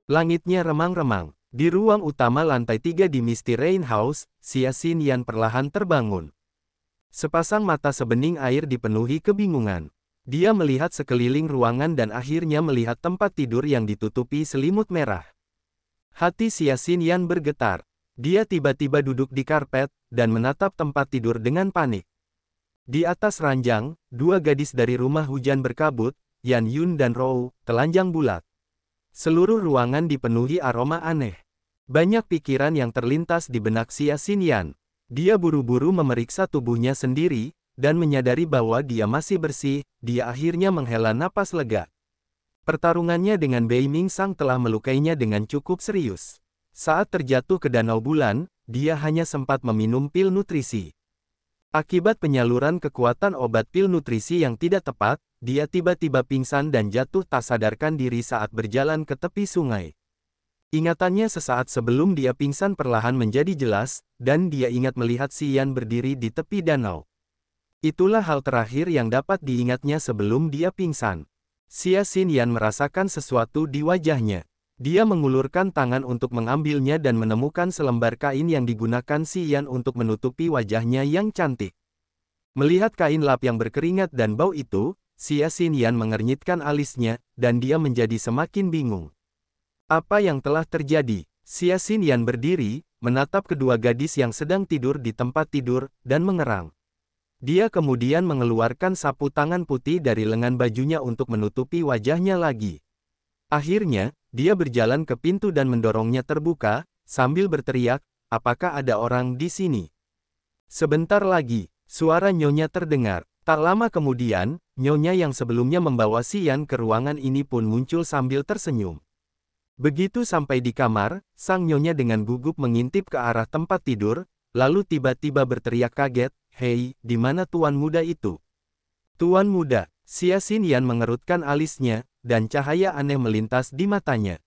Langitnya remang-remang. Di ruang utama lantai 3 di Misty Rain House, Xia Xinyan perlahan terbangun. Sepasang mata sebening air dipenuhi kebingungan. Dia melihat sekeliling ruangan dan akhirnya melihat tempat tidur yang ditutupi selimut merah. Hati Xia Xinyan bergetar. Dia tiba-tiba duduk di karpet, dan menatap tempat tidur dengan panik. Di atas ranjang, dua gadis dari rumah hujan berkabut, Yan Yun dan Rou, telanjang bulat. Seluruh ruangan dipenuhi aroma aneh. Banyak pikiran yang terlintas di benak Xia Xinyan. Dia buru-buru memeriksa tubuhnya sendiri, dan menyadari bahwa dia masih bersih. Dia akhirnya menghela napas lega. Pertarungannya dengan Bei Ming Sang telah melukainya dengan cukup serius. Saat terjatuh ke danau bulan, dia hanya sempat meminum pil nutrisi. Akibat penyaluran kekuatan obat pil nutrisi yang tidak tepat, dia tiba-tiba pingsan dan jatuh tak sadarkan diri saat berjalan ke tepi sungai. Ingatannya sesaat sebelum dia pingsan perlahan menjadi jelas, dan dia ingat melihat Xian berdiri di tepi danau. Itulah hal terakhir yang dapat diingatnya sebelum dia pingsan. Xia Xinyan merasakan sesuatu di wajahnya. Dia mengulurkan tangan untuk mengambilnya dan menemukan selembar kain yang digunakan Xian untuk menutupi wajahnya yang cantik. Melihat kain lap yang berkeringat dan bau itu, Xia Xinyan mengernyitkan alisnya, dan dia menjadi semakin bingung. Apa yang telah terjadi? Xia Xinyan berdiri, menatap kedua gadis yang sedang tidur di tempat tidur, dan mengerang. Dia kemudian mengeluarkan sapu tangan putih dari lengan bajunya untuk menutupi wajahnya lagi. Akhirnya, dia berjalan ke pintu dan mendorongnya terbuka, sambil berteriak, "Apakah ada orang di sini?" Sebentar lagi, suara nyonya terdengar. Tak lama kemudian, nyonya yang sebelumnya membawa Xian ke ruangan ini pun muncul sambil tersenyum. Begitu sampai di kamar, sang nyonya dengan gugup mengintip ke arah tempat tidur, lalu tiba-tiba berteriak kaget, "Hei, di mana tuan muda itu?" "Tuan muda." Xia Xinyan mengerutkan alisnya, dan cahaya aneh melintas di matanya.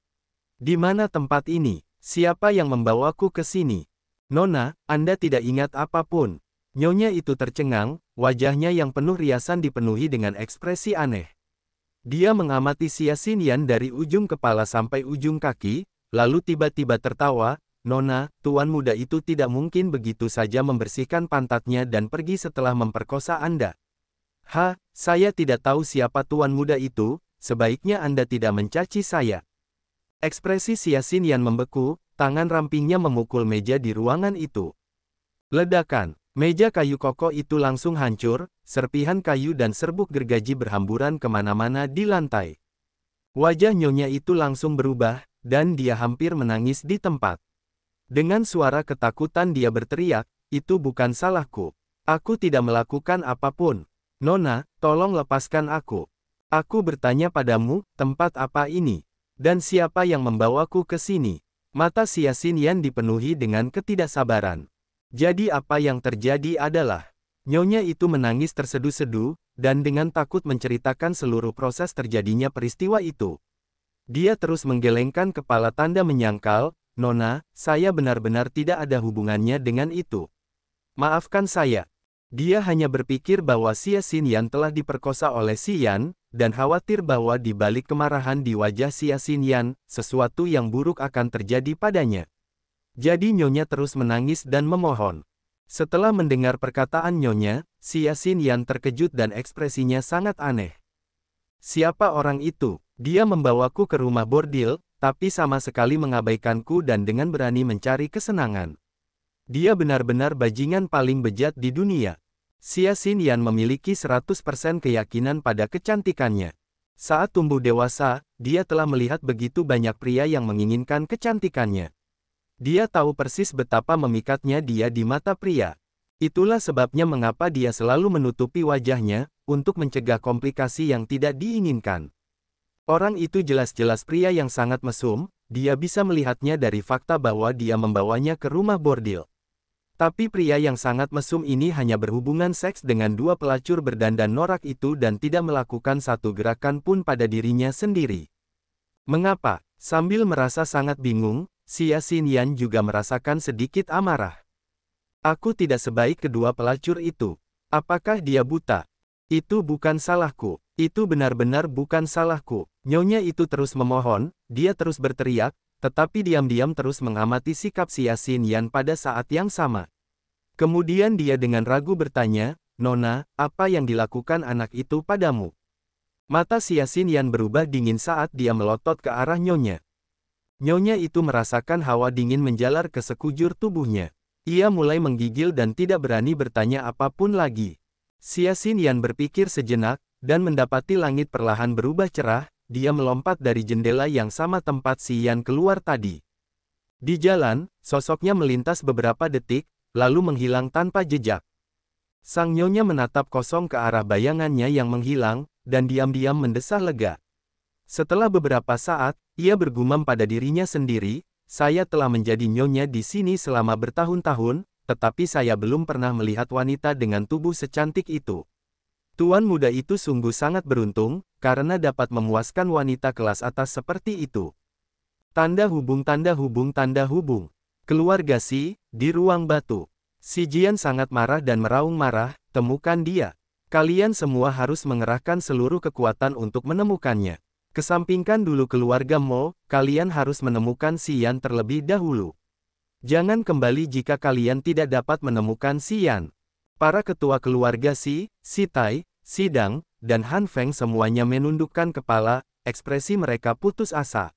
"Di mana tempat ini? Siapa yang membawaku ke sini?" "Nona, Anda tidak ingat apapun." Nyonya itu tercengang, wajahnya yang penuh riasan dipenuhi dengan ekspresi aneh. Dia mengamati Xia Xinyan dari ujung kepala sampai ujung kaki, lalu tiba-tiba tertawa, "Nona, tuan muda itu tidak mungkin begitu saja membersihkan pantatnya dan pergi setelah memperkosa Anda." Saya tidak tahu siapa tuan muda itu, sebaiknya Anda tidak mencaci saya." Ekspresi Xia Xinyan membeku, tangan rampingnya memukul meja di ruangan itu. Ledakan, meja kayu kokoh itu langsung hancur, serpihan kayu dan serbuk gergaji berhamburan kemana-mana di lantai. Wajah nyonya itu langsung berubah, dan dia hampir menangis di tempat. Dengan suara ketakutan dia berteriak, "Itu bukan salahku. Aku tidak melakukan apapun. Nona, tolong lepaskan aku. Aku bertanya padamu, tempat apa ini? Dan siapa yang membawaku ke sini?" Mata Xia Xinyan dipenuhi dengan ketidaksabaran. Jadi apa yang terjadi adalah, nyonya itu menangis terseduh-seduh, dan dengan takut menceritakan seluruh proses terjadinya peristiwa itu. Dia terus menggelengkan kepala tanda menyangkal, "Nona, saya benar-benar tidak ada hubungannya dengan itu. Maafkan saya." Dia hanya berpikir bahwa Xia Xinyan telah diperkosa oleh Xian, dan khawatir bahwa di balik kemarahan di wajah Xia Xinyan, sesuatu yang buruk akan terjadi padanya. Jadi nyonya terus menangis dan memohon. Setelah mendengar perkataan nyonya, Xia Xinyan terkejut dan ekspresinya sangat aneh. "Siapa orang itu? Dia membawaku ke rumah bordil, tapi sama sekali mengabaikanku dan dengan berani mencari kesenangan. Dia benar-benar bajingan paling bejat di dunia." Xia Xinyan memiliki 100% keyakinan pada kecantikannya. Saat tumbuh dewasa, dia telah melihat begitu banyak pria yang menginginkan kecantikannya. Dia tahu persis betapa memikatnya dia di mata pria. Itulah sebabnya mengapa dia selalu menutupi wajahnya, untuk mencegah komplikasi yang tidak diinginkan. Orang itu jelas-jelas pria yang sangat mesum, dia bisa melihatnya dari fakta bahwa dia membawanya ke rumah bordil. Tapi pria yang sangat mesum ini hanya berhubungan seks dengan dua pelacur berdandan norak itu dan tidak melakukan satu gerakan pun pada dirinya sendiri. Mengapa? Sambil merasa sangat bingung, Xia Xinyan juga merasakan sedikit amarah. "Aku tidak sebaik kedua pelacur itu. Apakah dia buta? Itu bukan salahku. Itu benar-benar bukan salahku. Nyonya itu terus memohon, dia terus berteriak, tetapi diam-diam terus mengamati sikap Xia Xinyan pada saat yang sama. Kemudian dia dengan ragu bertanya, Nona, apa yang dilakukan anak itu padamu? Mata Xia Xinyan berubah dingin saat dia melotot ke arah Nyonya. Nyonya itu merasakan hawa dingin menjalar ke sekujur tubuhnya. Ia mulai menggigil dan tidak berani bertanya apapun lagi. Xia Xinyan berpikir sejenak, dan mendapati langit perlahan berubah cerah, dia melompat dari jendela yang sama tempat Xian keluar tadi. Di jalan, sosoknya melintas beberapa detik, lalu menghilang tanpa jejak. Sang Nyonya menatap kosong ke arah bayangannya yang menghilang, dan diam-diam mendesah lega. Setelah beberapa saat, ia bergumam pada dirinya sendiri, saya telah menjadi Nyonya di sini selama bertahun-tahun, tetapi saya belum pernah melihat wanita dengan tubuh secantik itu. Tuan muda itu sungguh sangat beruntung, karena dapat memuaskan wanita kelas atas seperti itu. Tanda hubung tanda hubung tanda hubung. Keluarga Si, di ruang batu. Si Jian sangat marah dan meraung marah, temukan dia. Kalian semua harus mengerahkan seluruh kekuatan untuk menemukannya. Kesampingkan dulu keluarga Mo, kalian harus menemukan Xian terlebih dahulu. Jangan kembali jika kalian tidak dapat menemukan Xian. Para ketua keluarga Si Tai, Si Dang, dan Han Feng semuanya menundukkan kepala, ekspresi mereka putus asa.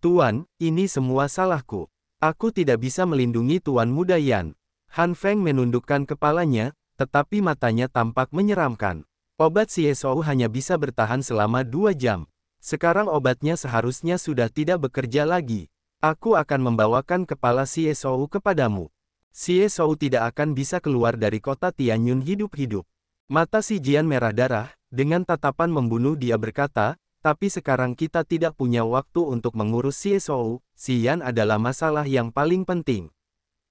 Tuan, ini semua salahku. Aku tidak bisa melindungi Tuan Muda Yan. Han Feng menundukkan kepalanya, tetapi matanya tampak menyeramkan. Obat Xiesou hanya bisa bertahan selama 2 jam. Sekarang obatnya seharusnya sudah tidak bekerja lagi. Aku akan membawakan kepala Xiesou kepadamu. Xiesou tidak akan bisa keluar dari kota Tianyun hidup-hidup. Mata Si Jian merah darah, dengan tatapan membunuh dia berkata, tapi sekarang kita tidak punya waktu untuk mengurus Xiesou, Xian adalah masalah yang paling penting.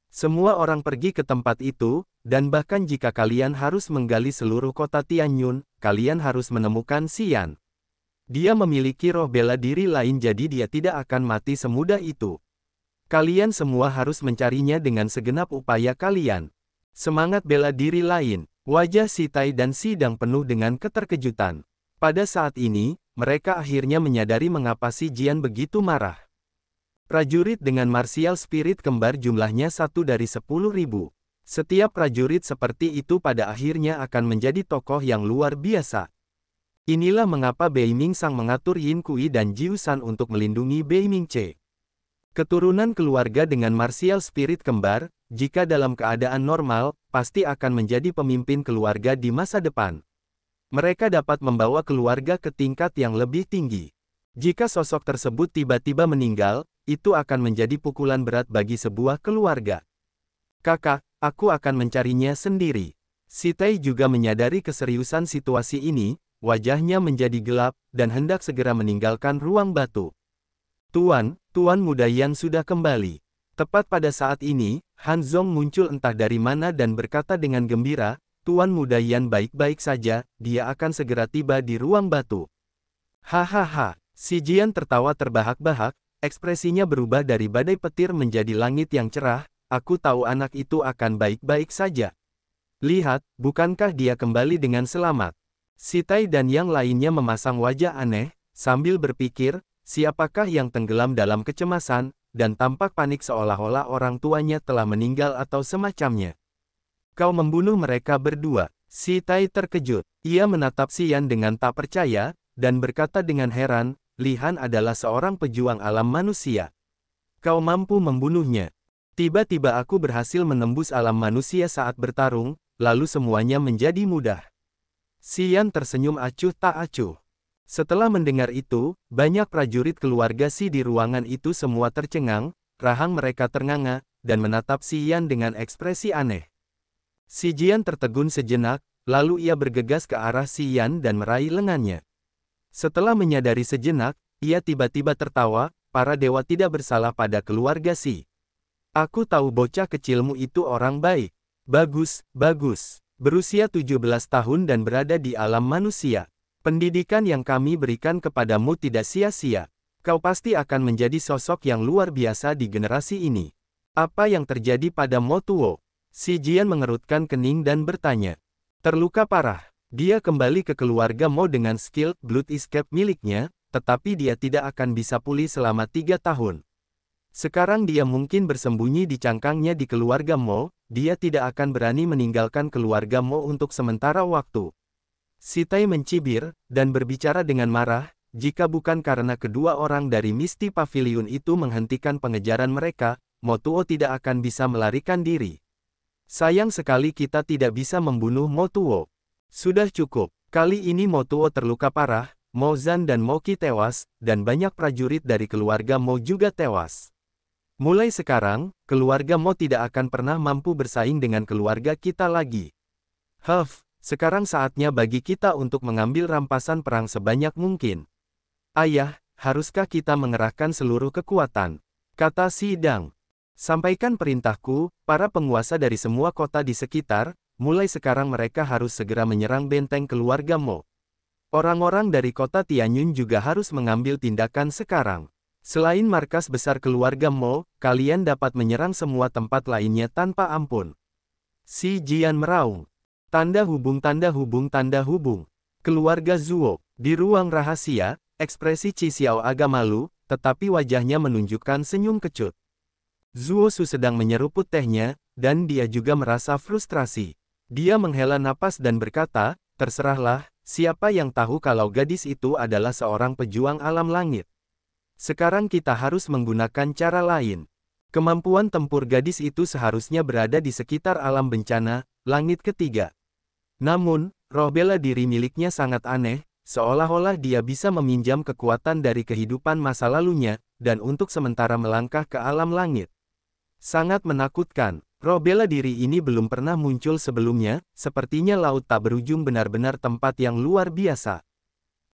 Semua orang pergi ke tempat itu, dan bahkan jika kalian harus menggali seluruh kota Tianyun, kalian harus menemukan Xian. Dia memiliki roh bela diri lain jadi dia tidak akan mati semudah itu. Kalian semua harus mencarinya dengan segenap upaya kalian. Semangat bela diri lain. Wajah Si Tai dan Si Dang penuh dengan keterkejutan. Pada saat ini, mereka akhirnya menyadari mengapa Si Jian begitu marah. Prajurit dengan martial spirit kembar jumlahnya 1 dari 10.000. Setiap prajurit seperti itu pada akhirnya akan menjadi tokoh yang luar biasa. Inilah mengapa Bei Ming Sang mengatur Yin Kui dan Jiu San untuk melindungi Bei Ming Ce. Keturunan keluarga dengan martial spirit kembar, jika dalam keadaan normal, pasti akan menjadi pemimpin keluarga di masa depan. Mereka dapat membawa keluarga ke tingkat yang lebih tinggi. Jika sosok tersebut tiba-tiba meninggal, itu akan menjadi pukulan berat bagi sebuah keluarga. Kakak, aku akan mencarinya sendiri. Si Tai juga menyadari keseriusan situasi ini, wajahnya menjadi gelap, dan hendak segera meninggalkan ruang batu. Tuan Muda Yan sudah kembali. Tepat pada saat ini, Han Zong muncul entah dari mana dan berkata dengan gembira, Tuan Muda Yan baik-baik saja, dia akan segera tiba di ruang batu. Hahaha, Si Jian tertawa terbahak-bahak, ekspresinya berubah dari badai petir menjadi langit yang cerah, aku tahu anak itu akan baik-baik saja. Lihat, bukankah dia kembali dengan selamat? Si Tai dan yang lainnya memasang wajah aneh, sambil berpikir, siapakah yang tenggelam dalam kecemasan, dan tampak panik seolah-olah orang tuanya telah meninggal atau semacamnya. Kau membunuh mereka berdua. Si Tai terkejut. Ia menatap Xian dengan tak percaya, dan berkata dengan heran, Li Han adalah seorang pejuang alam manusia. Kau mampu membunuhnya. Tiba-tiba aku berhasil menembus alam manusia saat bertarung, lalu semuanya menjadi mudah. Xian tersenyum acuh tak acuh. Setelah mendengar itu, banyak prajurit keluarga Si di ruangan itu semua tercengang, rahang mereka ternganga, dan menatap Xian dengan ekspresi aneh. Si Jian tertegun sejenak, lalu ia bergegas ke arah Xian dan meraih lengannya. Setelah menyadari sejenak, ia tiba-tiba tertawa, para dewa tidak bersalah pada keluarga Si. Aku tahu bocah kecilmu itu orang baik. Bagus, bagus. Berusia 17 tahun dan berada di alam manusia. Pendidikan yang kami berikan kepadamu tidak sia-sia. Kau pasti akan menjadi sosok yang luar biasa di generasi ini. Apa yang terjadi pada Mo Tuo? Si Jian mengerutkan kening dan bertanya. Terluka parah. Dia kembali ke keluarga Mo dengan skill Blood Escape miliknya, tetapi dia tidak akan bisa pulih selama 3 tahun. Sekarang dia mungkin bersembunyi di cangkangnya di keluarga Mo, dia tidak akan berani meninggalkan keluarga Mo untuk sementara waktu. Si Tai mencibir, dan berbicara dengan marah, jika bukan karena kedua orang dari Misty Pavilion itu menghentikan pengejaran mereka, Mo Tuo tidak akan bisa melarikan diri. Sayang sekali kita tidak bisa membunuh Mo Tuo. Sudah cukup, kali ini Mo Tuo terluka parah, Mo Zan dan Mo Qi tewas, dan banyak prajurit dari keluarga Mo juga tewas. Mulai sekarang, keluarga Mo tidak akan pernah mampu bersaing dengan keluarga kita lagi. Sekarang saatnya bagi kita untuk mengambil rampasan perang sebanyak mungkin. Ayah, haruskah kita mengerahkan seluruh kekuatan? Kata Si Dang. Sampaikan perintahku, para penguasa dari semua kota di sekitar, mulai sekarang mereka harus segera menyerang benteng keluarga Mo. Orang-orang dari kota Tianyun juga harus mengambil tindakan sekarang. Selain markas besar keluarga Mo, kalian dapat menyerang semua tempat lainnya tanpa ampun. Si Jian meraung. Tanda hubung tanda hubung tanda hubung. Keluarga Zuo. Di ruang rahasia, ekspresi Qi Xiao agak malu, tetapi wajahnya menunjukkan senyum kecut. Zuo Su sedang menyeruput tehnya, dan dia juga merasa frustrasi. Dia menghela napas dan berkata, terserahlah, siapa yang tahu kalau gadis itu adalah seorang pejuang alam langit. Sekarang kita harus menggunakan cara lain. Kemampuan tempur gadis itu seharusnya berada di sekitar alam bencana, langit ketiga. Namun, roh bela diri miliknya sangat aneh, seolah-olah dia bisa meminjam kekuatan dari kehidupan masa lalunya, dan untuk sementara melangkah ke alam langit. Sangat menakutkan, roh bela diri ini belum pernah muncul sebelumnya, sepertinya laut tak berujung benar-benar tempat yang luar biasa.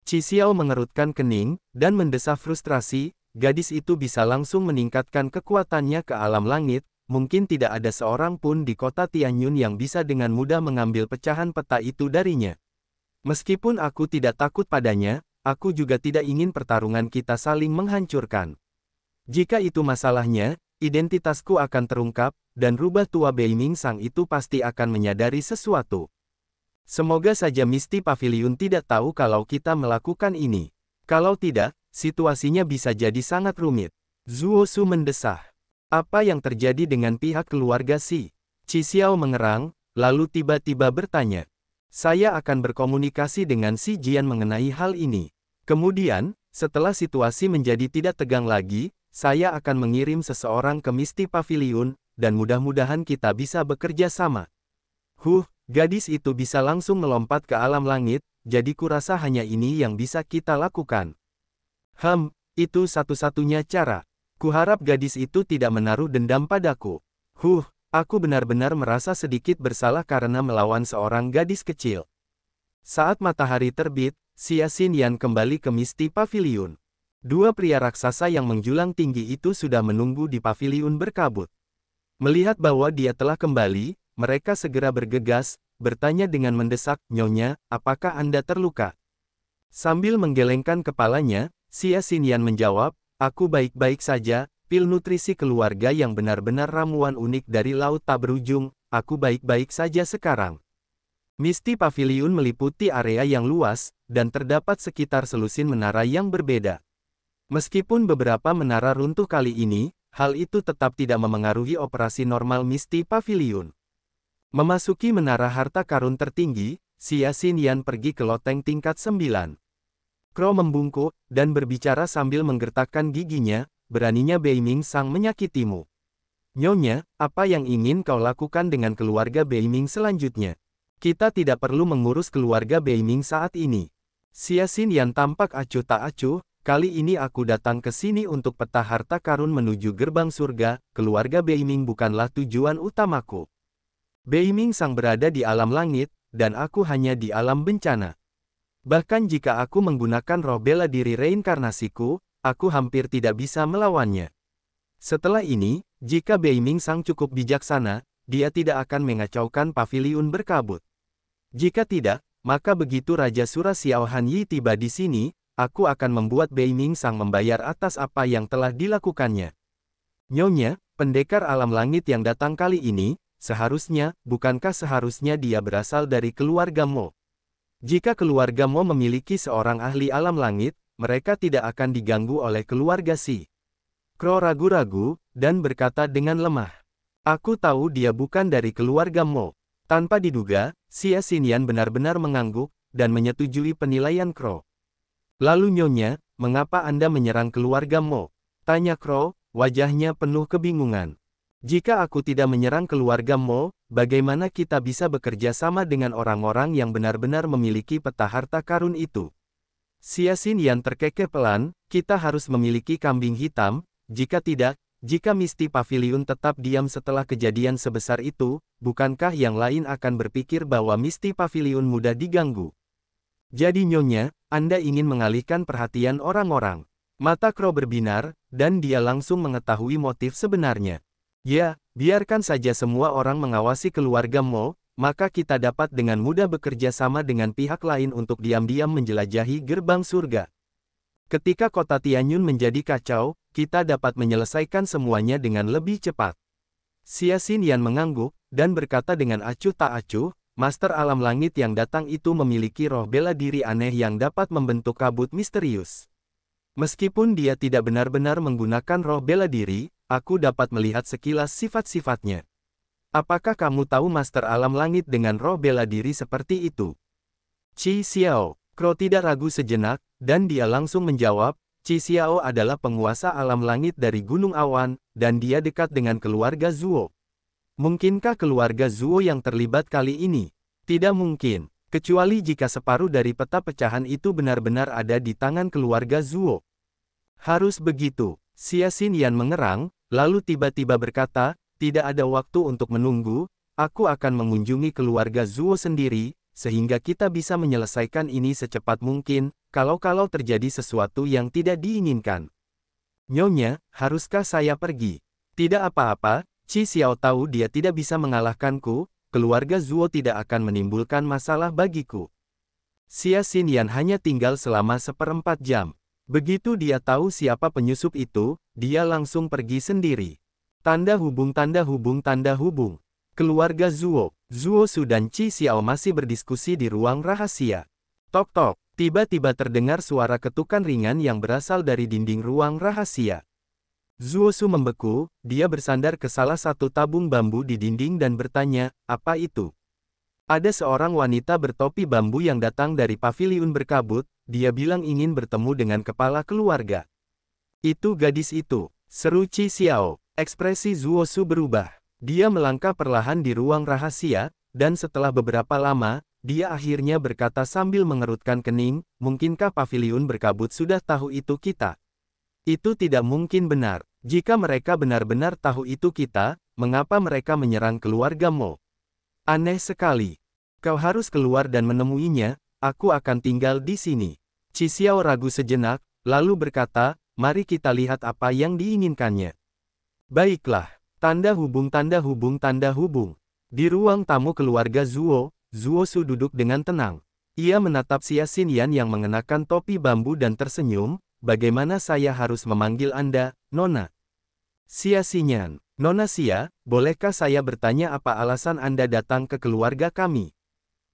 Qi Xiao mengerutkan kening, dan mendesah frustrasi, gadis itu bisa langsung meningkatkan kekuatannya ke alam langit, mungkin tidak ada seorang pun di kota Tianyun yang bisa dengan mudah mengambil pecahan peta itu darinya. Meskipun aku tidak takut padanya, aku juga tidak ingin pertarungan kita saling menghancurkan. Jika itu masalahnya, identitasku akan terungkap, dan rubah tua Beiming Sang itu pasti akan menyadari sesuatu. Semoga saja Misty Pavilion tidak tahu kalau kita melakukan ini. Kalau tidak, situasinya bisa jadi sangat rumit. Zuo Su mendesah. Apa yang terjadi dengan pihak keluarga Si? Qi Xiao mengerang, lalu tiba-tiba bertanya. Saya akan berkomunikasi dengan Si Jian mengenai hal ini. Kemudian, setelah situasi menjadi tidak tegang lagi, saya akan mengirim seseorang ke Misty Pavilion, dan mudah-mudahan kita bisa bekerja sama. Gadis itu bisa langsung melompat ke alam langit, jadi kurasa hanya ini yang bisa kita lakukan. Itu satu-satunya cara. Kuharap gadis itu tidak menaruh dendam padaku. Aku benar-benar merasa sedikit bersalah karena melawan seorang gadis kecil. Saat matahari terbit, Xia Xinyan kembali ke Misty Pavilion. Dua pria raksasa yang menjulang tinggi itu sudah menunggu di pavilion berkabut. Melihat bahwa dia telah kembali, mereka segera bergegas, bertanya dengan mendesak, "Nyonya, apakah Anda terluka?" Sambil menggelengkan kepalanya, Xia Xinyan menjawab, "Aku baik-baik saja, pil nutrisi keluarga yang benar-benar ramuan unik dari laut tak berujung, aku baik-baik saja sekarang." Misty Pavilion meliputi area yang luas, dan terdapat sekitar selusin menara yang berbeda. Meskipun beberapa menara runtuh kali ini, hal itu tetap tidak memengaruhi operasi normal Misty Pavilion. Memasuki menara harta karun tertinggi, Xia Xinyan pergi ke loteng tingkat 9. Crow membungkuk, dan berbicara sambil menggertakkan giginya, beraninya Beiming Sang menyakitimu. Nyonya, apa yang ingin kau lakukan dengan keluarga Beiming selanjutnya? Kita tidak perlu mengurus keluarga Beiming saat ini. Xia Xinyan tampak acuh tak acuh, kali ini aku datang ke sini untuk peta harta karun menuju gerbang surga, keluarga Beiming bukanlah tujuan utamaku. Beiming Sang berada di alam langit, dan aku hanya di alam bencana. Bahkan jika aku menggunakan roh bela diri reinkarnasiku, aku hampir tidak bisa melawannya. Setelah ini, jika Beiming Sang cukup bijaksana, dia tidak akan mengacaukan pavilion berkabut. Jika tidak, maka begitu Raja Sura Xiao Han Yi tiba di sini, aku akan membuat Beiming Sang membayar atas apa yang telah dilakukannya. Nyonya, pendekar alam langit yang datang kali ini, bukankah seharusnya dia berasal dari keluarga Mo? Jika keluarga Mo memiliki seorang ahli alam langit, mereka tidak akan diganggu oleh keluarga Si. Crow ragu-ragu, dan berkata dengan lemah. Aku tahu dia bukan dari keluarga Mo. Tanpa diduga, Xia Xinyan benar-benar mengangguk, dan menyetujui penilaian Crow. Lalu Nyonya, mengapa Anda menyerang keluarga Mo? Tanya Crow, wajahnya penuh kebingungan. Jika aku tidak menyerang keluarga Mo, bagaimana kita bisa bekerja sama dengan orang-orang yang benar-benar memiliki peta harta karun itu? Xia Xinyan terkekeh pelan, kita harus memiliki kambing hitam, jika tidak, jika Misty Pavilion tetap diam setelah kejadian sebesar itu, bukankah yang lain akan berpikir bahwa Misty Pavilion mudah diganggu? Jadi Nyonya, Anda ingin mengalihkan perhatian orang-orang. Mata Crow berbinar, dan dia langsung mengetahui motif sebenarnya. Ya, biarkan saja semua orang mengawasi keluarga Mo, maka kita dapat dengan mudah bekerja sama dengan pihak lain untuk diam-diam menjelajahi gerbang surga. Ketika kota Tianyun menjadi kacau, kita dapat menyelesaikan semuanya dengan lebih cepat. Xia Xinyan mengangguk, dan berkata dengan acuh tak acuh, Master Alam Langit yang datang itu memiliki roh bela diri aneh yang dapat membentuk kabut misterius. Meskipun dia tidak benar-benar menggunakan roh bela diri, aku dapat melihat sekilas sifat-sifatnya. Apakah kamu tahu Master Alam Langit dengan roh bela diri seperti itu? Qi Xiao. Crow tidak ragu sejenak, dan dia langsung menjawab, Qi Xiao adalah penguasa alam langit dari Gunung Awan, dan dia dekat dengan keluarga Zuo. Mungkinkah keluarga Zuo yang terlibat kali ini? Tidak mungkin, kecuali jika separuh dari peta pecahan itu benar-benar ada di tangan keluarga Zuo. Harus begitu. Xia Xinyan mengerang, lalu tiba-tiba berkata, tidak ada waktu untuk menunggu, aku akan mengunjungi keluarga Zuo sendiri, sehingga kita bisa menyelesaikan ini secepat mungkin, kalau terjadi sesuatu yang tidak diinginkan. Nyonya, haruskah saya pergi? Tidak apa-apa, Qi Xiao tahu dia tidak bisa mengalahkanku, keluarga Zuo tidak akan menimbulkan masalah bagiku. Xia Xinyan hanya tinggal selama 1/4 jam. Begitu dia tahu siapa penyusup itu, dia langsung pergi sendiri. Tanda hubung tanda hubung tanda hubung. Keluarga Zuo, Zuo Su dan Qi Xiao masih berdiskusi di ruang rahasia. Tok-tok, tiba-tiba terdengar suara ketukan ringan yang berasal dari dinding ruang rahasia. Zuo Su membeku, dia bersandar ke salah satu tabung bambu di dinding dan bertanya, apa itu? Ada seorang wanita bertopi bambu yang datang dari paviliun berkabut, dia bilang ingin bertemu dengan kepala keluarga. Itu gadis itu, seru Qi Xiao. Ekspresi Zuo Su berubah. Dia melangkah perlahan di ruang rahasia, dan setelah beberapa lama, dia akhirnya berkata sambil mengerutkan kening, mungkinkah paviliun berkabut sudah tahu itu kita? Itu tidak mungkin benar. Jika mereka benar-benar tahu itu kita, mengapa mereka menyerang keluarga Mo? Aneh sekali. Kau harus keluar dan menemuinya, aku akan tinggal di sini. Qi Xiao ragu sejenak, lalu berkata, mari kita lihat apa yang diinginkannya. Baiklah, tanda hubung tanda hubung tanda hubung. Di ruang tamu keluarga Zuo, Zuo Su duduk dengan tenang. Ia menatap Xia Xinyan yang mengenakan topi bambu dan tersenyum, bagaimana saya harus memanggil Anda, Nona? Xia Xinyan, Nona Xia, bolehkah saya bertanya apa alasan Anda datang ke keluarga kami?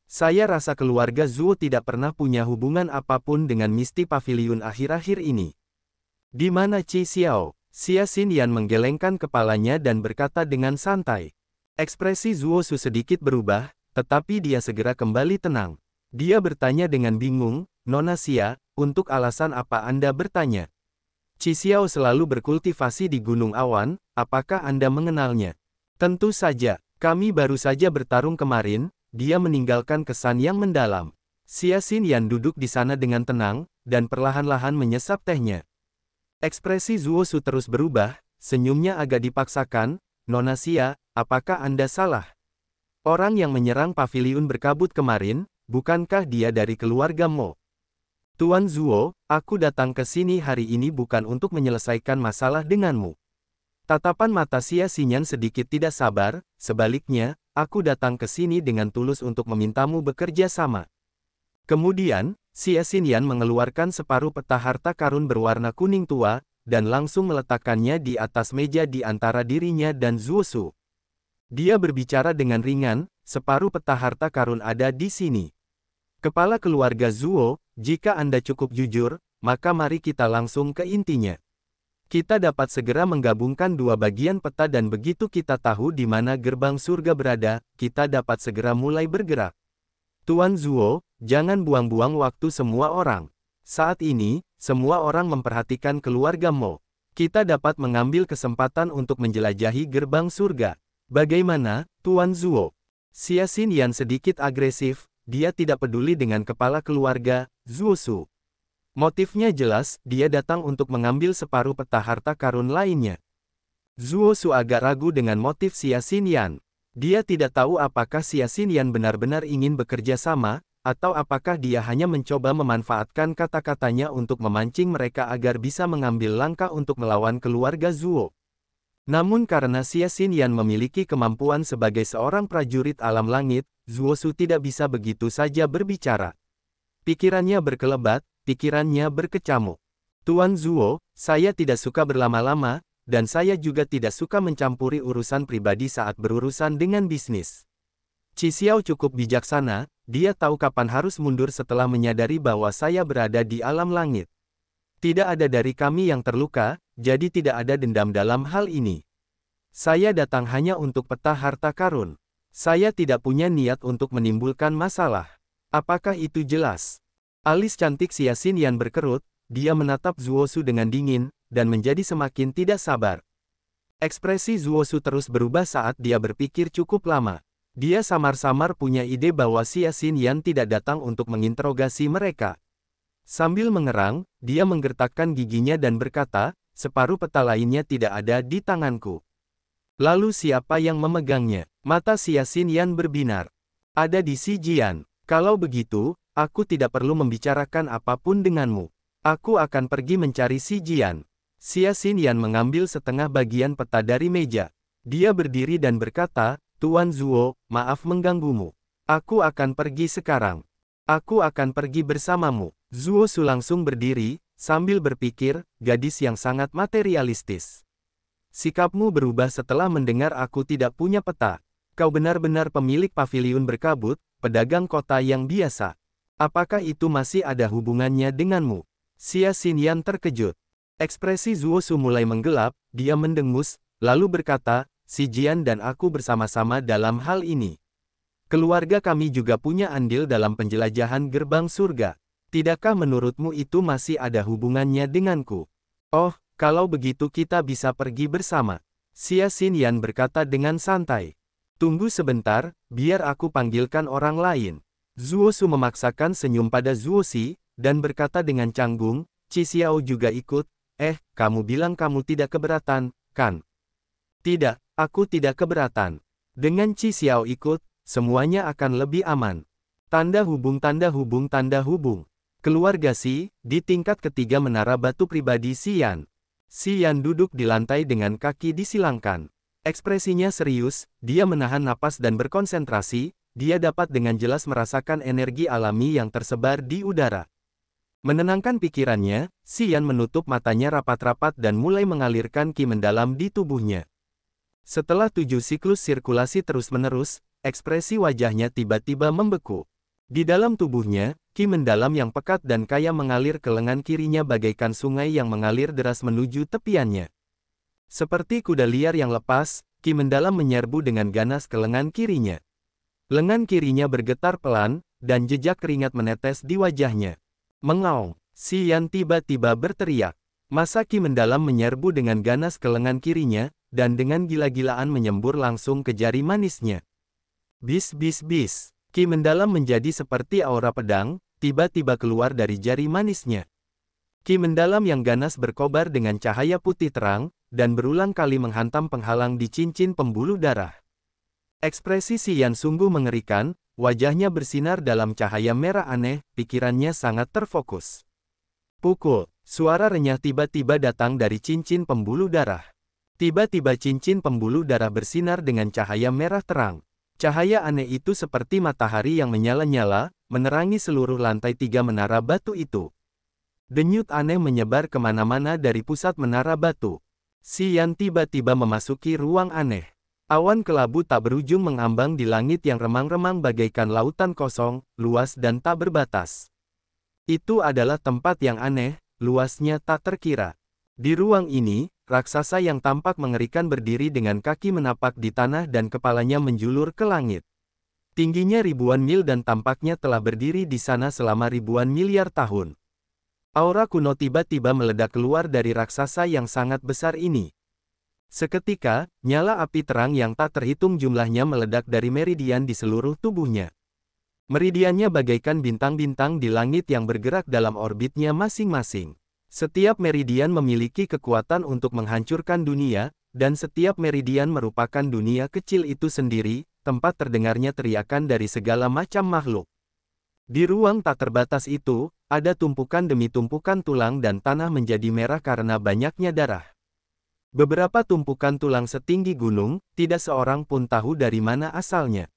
Saya rasa keluarga Zuo tidak pernah punya hubungan apapun dengan Misty Pavilion akhir-akhir ini. Di mana Qi Xiao? Xia Xinyan menggelengkan kepalanya dan berkata dengan santai. Ekspresi Zuo Su sedikit berubah, tetapi dia segera kembali tenang. Dia bertanya dengan bingung, Nona Xia, untuk alasan apa Anda bertanya? Qi Xiao selalu berkultivasi di Gunung Awan, apakah Anda mengenalnya? Tentu saja, kami baru saja bertarung kemarin. Dia meninggalkan kesan yang mendalam. Xia Xinyan duduk di sana dengan tenang, dan perlahan-lahan menyesap tehnya. Ekspresi Zuo Su terus berubah, senyumnya agak dipaksakan, Nona Xia, apakah Anda salah? Orang yang menyerang paviliun berkabut kemarin, bukankah dia dari keluarga Mo? Tuan Zuo, aku datang ke sini hari ini bukan untuk menyelesaikan masalah denganmu. Tatapan mata Xia Xinyan sedikit tidak sabar, sebaliknya, aku datang ke sini dengan tulus untuk memintamu bekerja sama. Kemudian, Xia Xinyan mengeluarkan separuh peta harta karun berwarna kuning tua, dan langsung meletakkannya di atas meja di antara dirinya dan Zuo Su. Dia berbicara dengan ringan, separuh peta harta karun ada di sini. Kepala keluarga Zuo, jika Anda cukup jujur, maka mari kita langsung ke intinya. Kita dapat segera menggabungkan dua bagian peta dan begitu kita tahu di mana gerbang surga berada, kita dapat segera mulai bergerak. Tuan Zuo, jangan buang-buang waktu semua orang. Saat ini, semua orang memperhatikan keluarga Mo. Kita dapat mengambil kesempatan untuk menjelajahi gerbang surga. Bagaimana, Tuan Zuo? Xia Xinyan sedikit agresif. Dia tidak peduli dengan kepala keluarga, Zuo Su. Motifnya jelas, dia datang untuk mengambil separuh peta harta karun lainnya. Zuo Su agak ragu dengan motif Xia Xinyan. Dia tidak tahu apakah Xia Xinyan benar-benar ingin bekerja sama, atau apakah dia hanya mencoba memanfaatkan kata-katanya untuk memancing mereka agar bisa mengambil langkah untuk melawan keluarga Zuo. Namun karena Xia Xinyan memiliki kemampuan sebagai seorang prajurit alam langit, Zuo Su tidak bisa begitu saja berbicara. Pikirannya berkelebat, pikirannya berkecamuk. Tuan Zuo, saya tidak suka berlama-lama, dan saya juga tidak suka mencampuri urusan pribadi saat berurusan dengan bisnis. Qi Xiao cukup bijaksana, dia tahu kapan harus mundur setelah menyadari bahwa saya berada di alam langit. Tidak ada dari kami yang terluka, jadi tidak ada dendam dalam hal ini. Saya datang hanya untuk peta harta karun. Saya tidak punya niat untuk menimbulkan masalah. Apakah itu jelas? Alis cantik Xia Xinyan berkerut, dia menatap Zuo Su dengan dingin, dan menjadi semakin tidak sabar. Ekspresi Zuo Su terus berubah saat dia berpikir cukup lama. Dia samar-samar punya ide bahwa Xia Xinyan tidak datang untuk menginterogasi mereka. Sambil mengerang, dia menggertakkan giginya dan berkata, separuh peta lainnya tidak ada di tanganku. Lalu siapa yang memegangnya? Mata Xia Xinyan berbinar. Ada di Xi Jian. Kalau begitu, aku tidak perlu membicarakan apapun denganmu. Aku akan pergi mencari Xi Jian. Xia Xinyan mengambil setengah bagian peta dari meja. Dia berdiri dan berkata, Tuan Zuo, maaf mengganggumu. Aku akan pergi sekarang. Aku akan pergi bersamamu. Zuo Su langsung berdiri, sambil berpikir, gadis yang sangat materialistis. Sikapmu berubah setelah mendengar aku tidak punya peta. Kau benar-benar pemilik paviliun berkabut, pedagang kota yang biasa. Apakah itu masih ada hubungannya denganmu? Xia Xinyan terkejut. Ekspresi Zuo Su mulai menggelap, dia mendengus, lalu berkata, Xi Jian dan aku bersama-sama dalam hal ini. Keluarga kami juga punya andil dalam penjelajahan gerbang surga. Tidakkah menurutmu itu masih ada hubungannya denganku? Oh, kalau begitu kita bisa pergi bersama. Xia Xinyan berkata dengan santai. Tunggu sebentar, biar aku panggilkan orang lain. Zuo Su memaksakan senyum pada Zuo Si, dan berkata dengan canggung, Qi Xiao juga ikut. Kamu bilang kamu tidak keberatan, kan? Tidak, aku tidak keberatan. Dengan Qi Xiao ikut, semuanya akan lebih aman. Tanda hubung tanda hubung tanda hubung. Keluarga Si, di tingkat ketiga menara batu pribadi Xian. Xian duduk di lantai dengan kaki disilangkan. Ekspresinya serius, dia menahan napas dan berkonsentrasi, dia dapat dengan jelas merasakan energi alami yang tersebar di udara. Menenangkan pikirannya, Xian menutup matanya rapat-rapat dan mulai mengalirkan qi mendalam di tubuhnya. Setelah 7 siklus sirkulasi terus-menerus, ekspresi wajahnya tiba-tiba membeku. Di dalam tubuhnya, qi mendalam yang pekat dan kaya mengalir ke lengan kirinya bagaikan sungai yang mengalir deras menuju tepiannya. Seperti kuda liar yang lepas, qi mendalam menyerbu dengan ganas ke lengan kirinya. Lengan kirinya bergetar pelan, dan jejak keringat menetes di wajahnya. Mengaung, Xian tiba-tiba berteriak. Masa qi mendalam menyerbu dengan ganas ke lengan kirinya, dan dengan gila-gilaan menyembur langsung ke jari manisnya. Bis bis bis. Qi mendalam menjadi seperti aura pedang, tiba-tiba keluar dari jari manisnya. Qi mendalam yang ganas berkobar dengan cahaya putih terang, dan berulang kali menghantam penghalang di cincin pembuluh darah. Ekspresi Xian sungguh mengerikan, wajahnya bersinar dalam cahaya merah aneh, pikirannya sangat terfokus. Pukul, suara renyah tiba-tiba datang dari cincin pembuluh darah. Tiba-tiba cincin pembuluh darah bersinar dengan cahaya merah terang. Cahaya aneh itu seperti matahari yang menyala-nyala, menerangi seluruh lantai 3 menara batu itu. Denyut aneh menyebar kemana-mana dari pusat menara batu. Xian tiba-tiba memasuki ruang aneh. Awan kelabu tak berujung mengambang di langit yang remang-remang bagaikan lautan kosong, luas dan tak berbatas. Itu adalah tempat yang aneh, luasnya tak terkira. Di ruang ini, raksasa yang tampak mengerikan berdiri dengan kaki menapak di tanah dan kepalanya menjulur ke langit. Tingginya ribuan mil dan tampaknya telah berdiri di sana selama ribuan miliar tahun. Aura kuno tiba-tiba meledak keluar dari raksasa yang sangat besar ini. Seketika, nyala api terang yang tak terhitung jumlahnya meledak dari meridian di seluruh tubuhnya. Meridiannya bagaikan bintang-bintang di langit yang bergerak dalam orbitnya masing-masing. Setiap meridian memiliki kekuatan untuk menghancurkan dunia, dan setiap meridian merupakan dunia kecil itu sendiri, tempat terdengarnya teriakan dari segala macam makhluk. Di ruang tak terbatas itu, ada tumpukan demi tumpukan tulang dan tanah menjadi merah karena banyaknya darah. Beberapa tumpukan tulang setinggi gunung, tidak seorang pun tahu dari mana asalnya.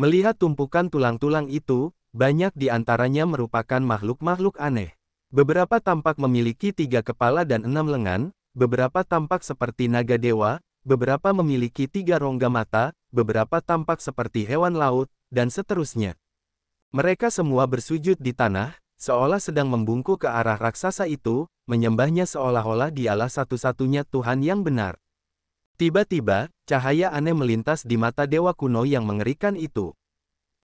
Melihat tumpukan tulang-tulang itu, banyak di antaranya merupakan makhluk-makhluk aneh. Beberapa tampak memiliki 3 kepala dan 6 lengan, beberapa tampak seperti naga dewa, beberapa memiliki 3 rongga mata, beberapa tampak seperti hewan laut, dan seterusnya. Mereka semua bersujud di tanah, seolah sedang membungkuk ke arah raksasa itu, menyembahnya seolah-olah dialah satu-satunya Tuhan yang benar. Tiba-tiba, cahaya aneh melintas di mata dewa kuno yang mengerikan itu.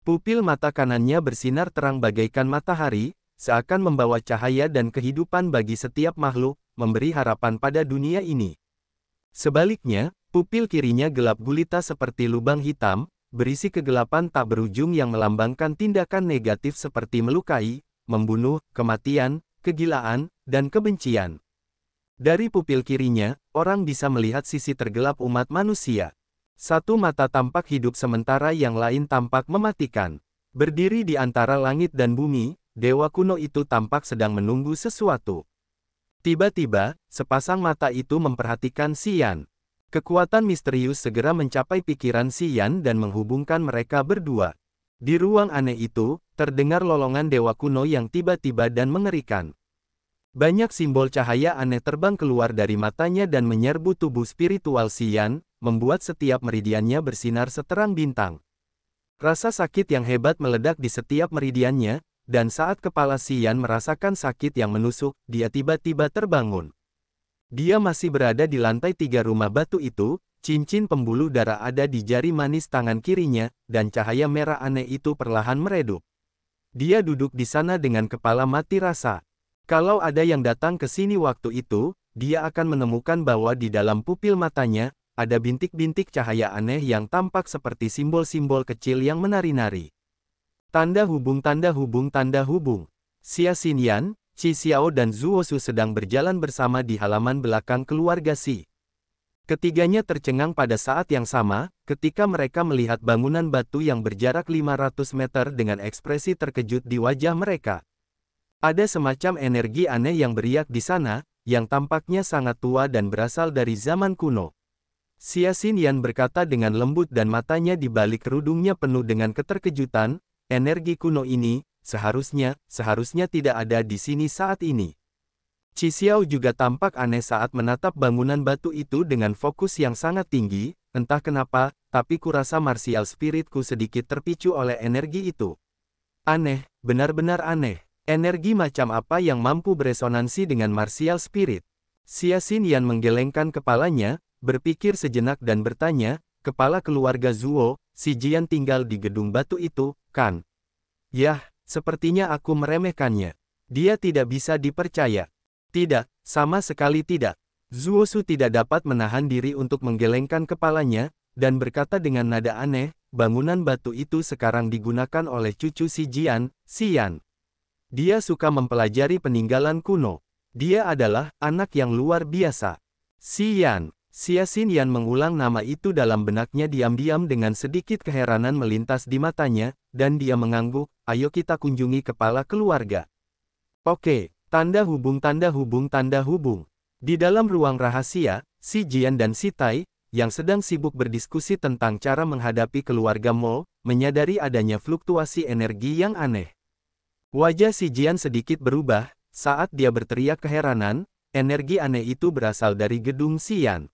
Pupil mata kanannya bersinar terang bagaikan matahari, seakan membawa cahaya dan kehidupan bagi setiap makhluk, memberi harapan pada dunia ini. Sebaliknya, pupil kirinya gelap gulita seperti lubang hitam, berisi kegelapan tak berujung yang melambangkan tindakan negatif seperti melukai, membunuh, kematian, kegilaan, dan kebencian. Dari pupil kirinya, orang bisa melihat sisi tergelap umat manusia. Satu mata tampak hidup sementara yang lain tampak mematikan. Berdiri di antara langit dan bumi, dewa kuno itu tampak sedang menunggu sesuatu. Tiba-tiba, sepasang mata itu memperhatikan Xian. Kekuatan misterius segera mencapai pikiran Xian dan menghubungkan mereka berdua. Di ruang aneh itu, terdengar lolongan dewa kuno yang tiba-tiba dan mengerikan. Banyak simbol cahaya aneh terbang keluar dari matanya dan menyerbu tubuh spiritual Xian, membuat setiap meridiannya bersinar seterang bintang. Rasa sakit yang hebat meledak di setiap meridiannya, dan saat kepala Xian merasakan sakit yang menusuk, dia tiba-tiba terbangun. Dia masih berada di lantai 3 rumah batu itu, cincin pembuluh darah ada di jari manis tangan kirinya, dan cahaya merah aneh itu perlahan meredup. Dia duduk di sana dengan kepala mati rasa. Kalau ada yang datang ke sini waktu itu, dia akan menemukan bahwa di dalam pupil matanya, ada bintik-bintik cahaya aneh yang tampak seperti simbol-simbol kecil yang menari-nari. Tanda hubung, tanda hubung, tanda hubung. Xia Xinyan, Qi Xiao dan Zhuo Shu sedang berjalan bersama di halaman belakang keluarga Xi. Ketiganya tercengang pada saat yang sama, ketika mereka melihat bangunan batu yang berjarak 500 meter dengan ekspresi terkejut di wajah mereka. Ada semacam energi aneh yang beriak di sana, yang tampaknya sangat tua dan berasal dari zaman kuno. Xia Xinyan berkata dengan lembut dan matanya di balik kerudungnya penuh dengan keterkejutan, energi kuno ini, seharusnya tidak ada di sini saat ini. Qi Xiao juga tampak aneh saat menatap bangunan batu itu dengan fokus yang sangat tinggi, entah kenapa, tapi kurasa martial spiritku sedikit terpicu oleh energi itu. Aneh, benar-benar aneh. Energi macam apa yang mampu beresonansi dengan martial spirit? Xia Xinyan menggelengkan kepalanya, berpikir sejenak dan bertanya, kepala keluarga Zhuo, si Jian tinggal di gedung batu itu, kan? Yah, sepertinya aku meremehkannya. Dia tidak bisa dipercaya. Tidak, sama sekali tidak. Zhuo Shu tidak dapat menahan diri untuk menggelengkan kepalanya, dan berkata dengan nada aneh, bangunan batu itu sekarang digunakan oleh cucu si Jian, Xian. Dia suka mempelajari peninggalan kuno. Dia adalah anak yang luar biasa. Xian. Xia Xinyan mengulang nama itu dalam benaknya diam-diam dengan sedikit keheranan melintas di matanya, dan dia mengangguk, ayo kita kunjungi kepala keluarga. Oke, tanda hubung, tanda hubung, tanda hubung. Di dalam ruang rahasia, si Jian dan si Tai, yang sedang sibuk berdiskusi tentang cara menghadapi keluarga Mo, menyadari adanya fluktuasi energi yang aneh. Wajah si Jian sedikit berubah, saat dia berteriak keheranan, energi aneh itu berasal dari gedung Xian.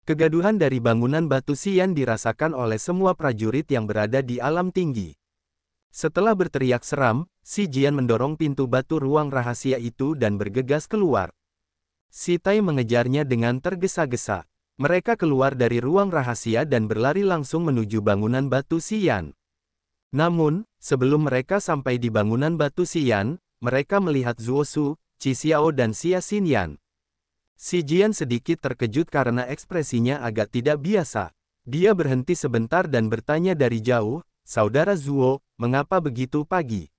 Kegaduhan dari bangunan batu Xian dirasakan oleh semua prajurit yang berada di alam tinggi. Setelah berteriak seram, Si Jian mendorong pintu batu ruang rahasia itu dan bergegas keluar. Si Tai mengejarnya dengan tergesa-gesa. Mereka keluar dari ruang rahasia dan berlari langsung menuju bangunan batu Xian. Namun, sebelum mereka sampai di bangunan batu Xian, mereka melihat Zuo Su, Qi Xiao dan Xia Xinyan. Si Jian sedikit terkejut karena ekspresinya agak tidak biasa. Dia berhenti sebentar dan bertanya dari jauh, "Saudara Zuo, mengapa begitu pagi?"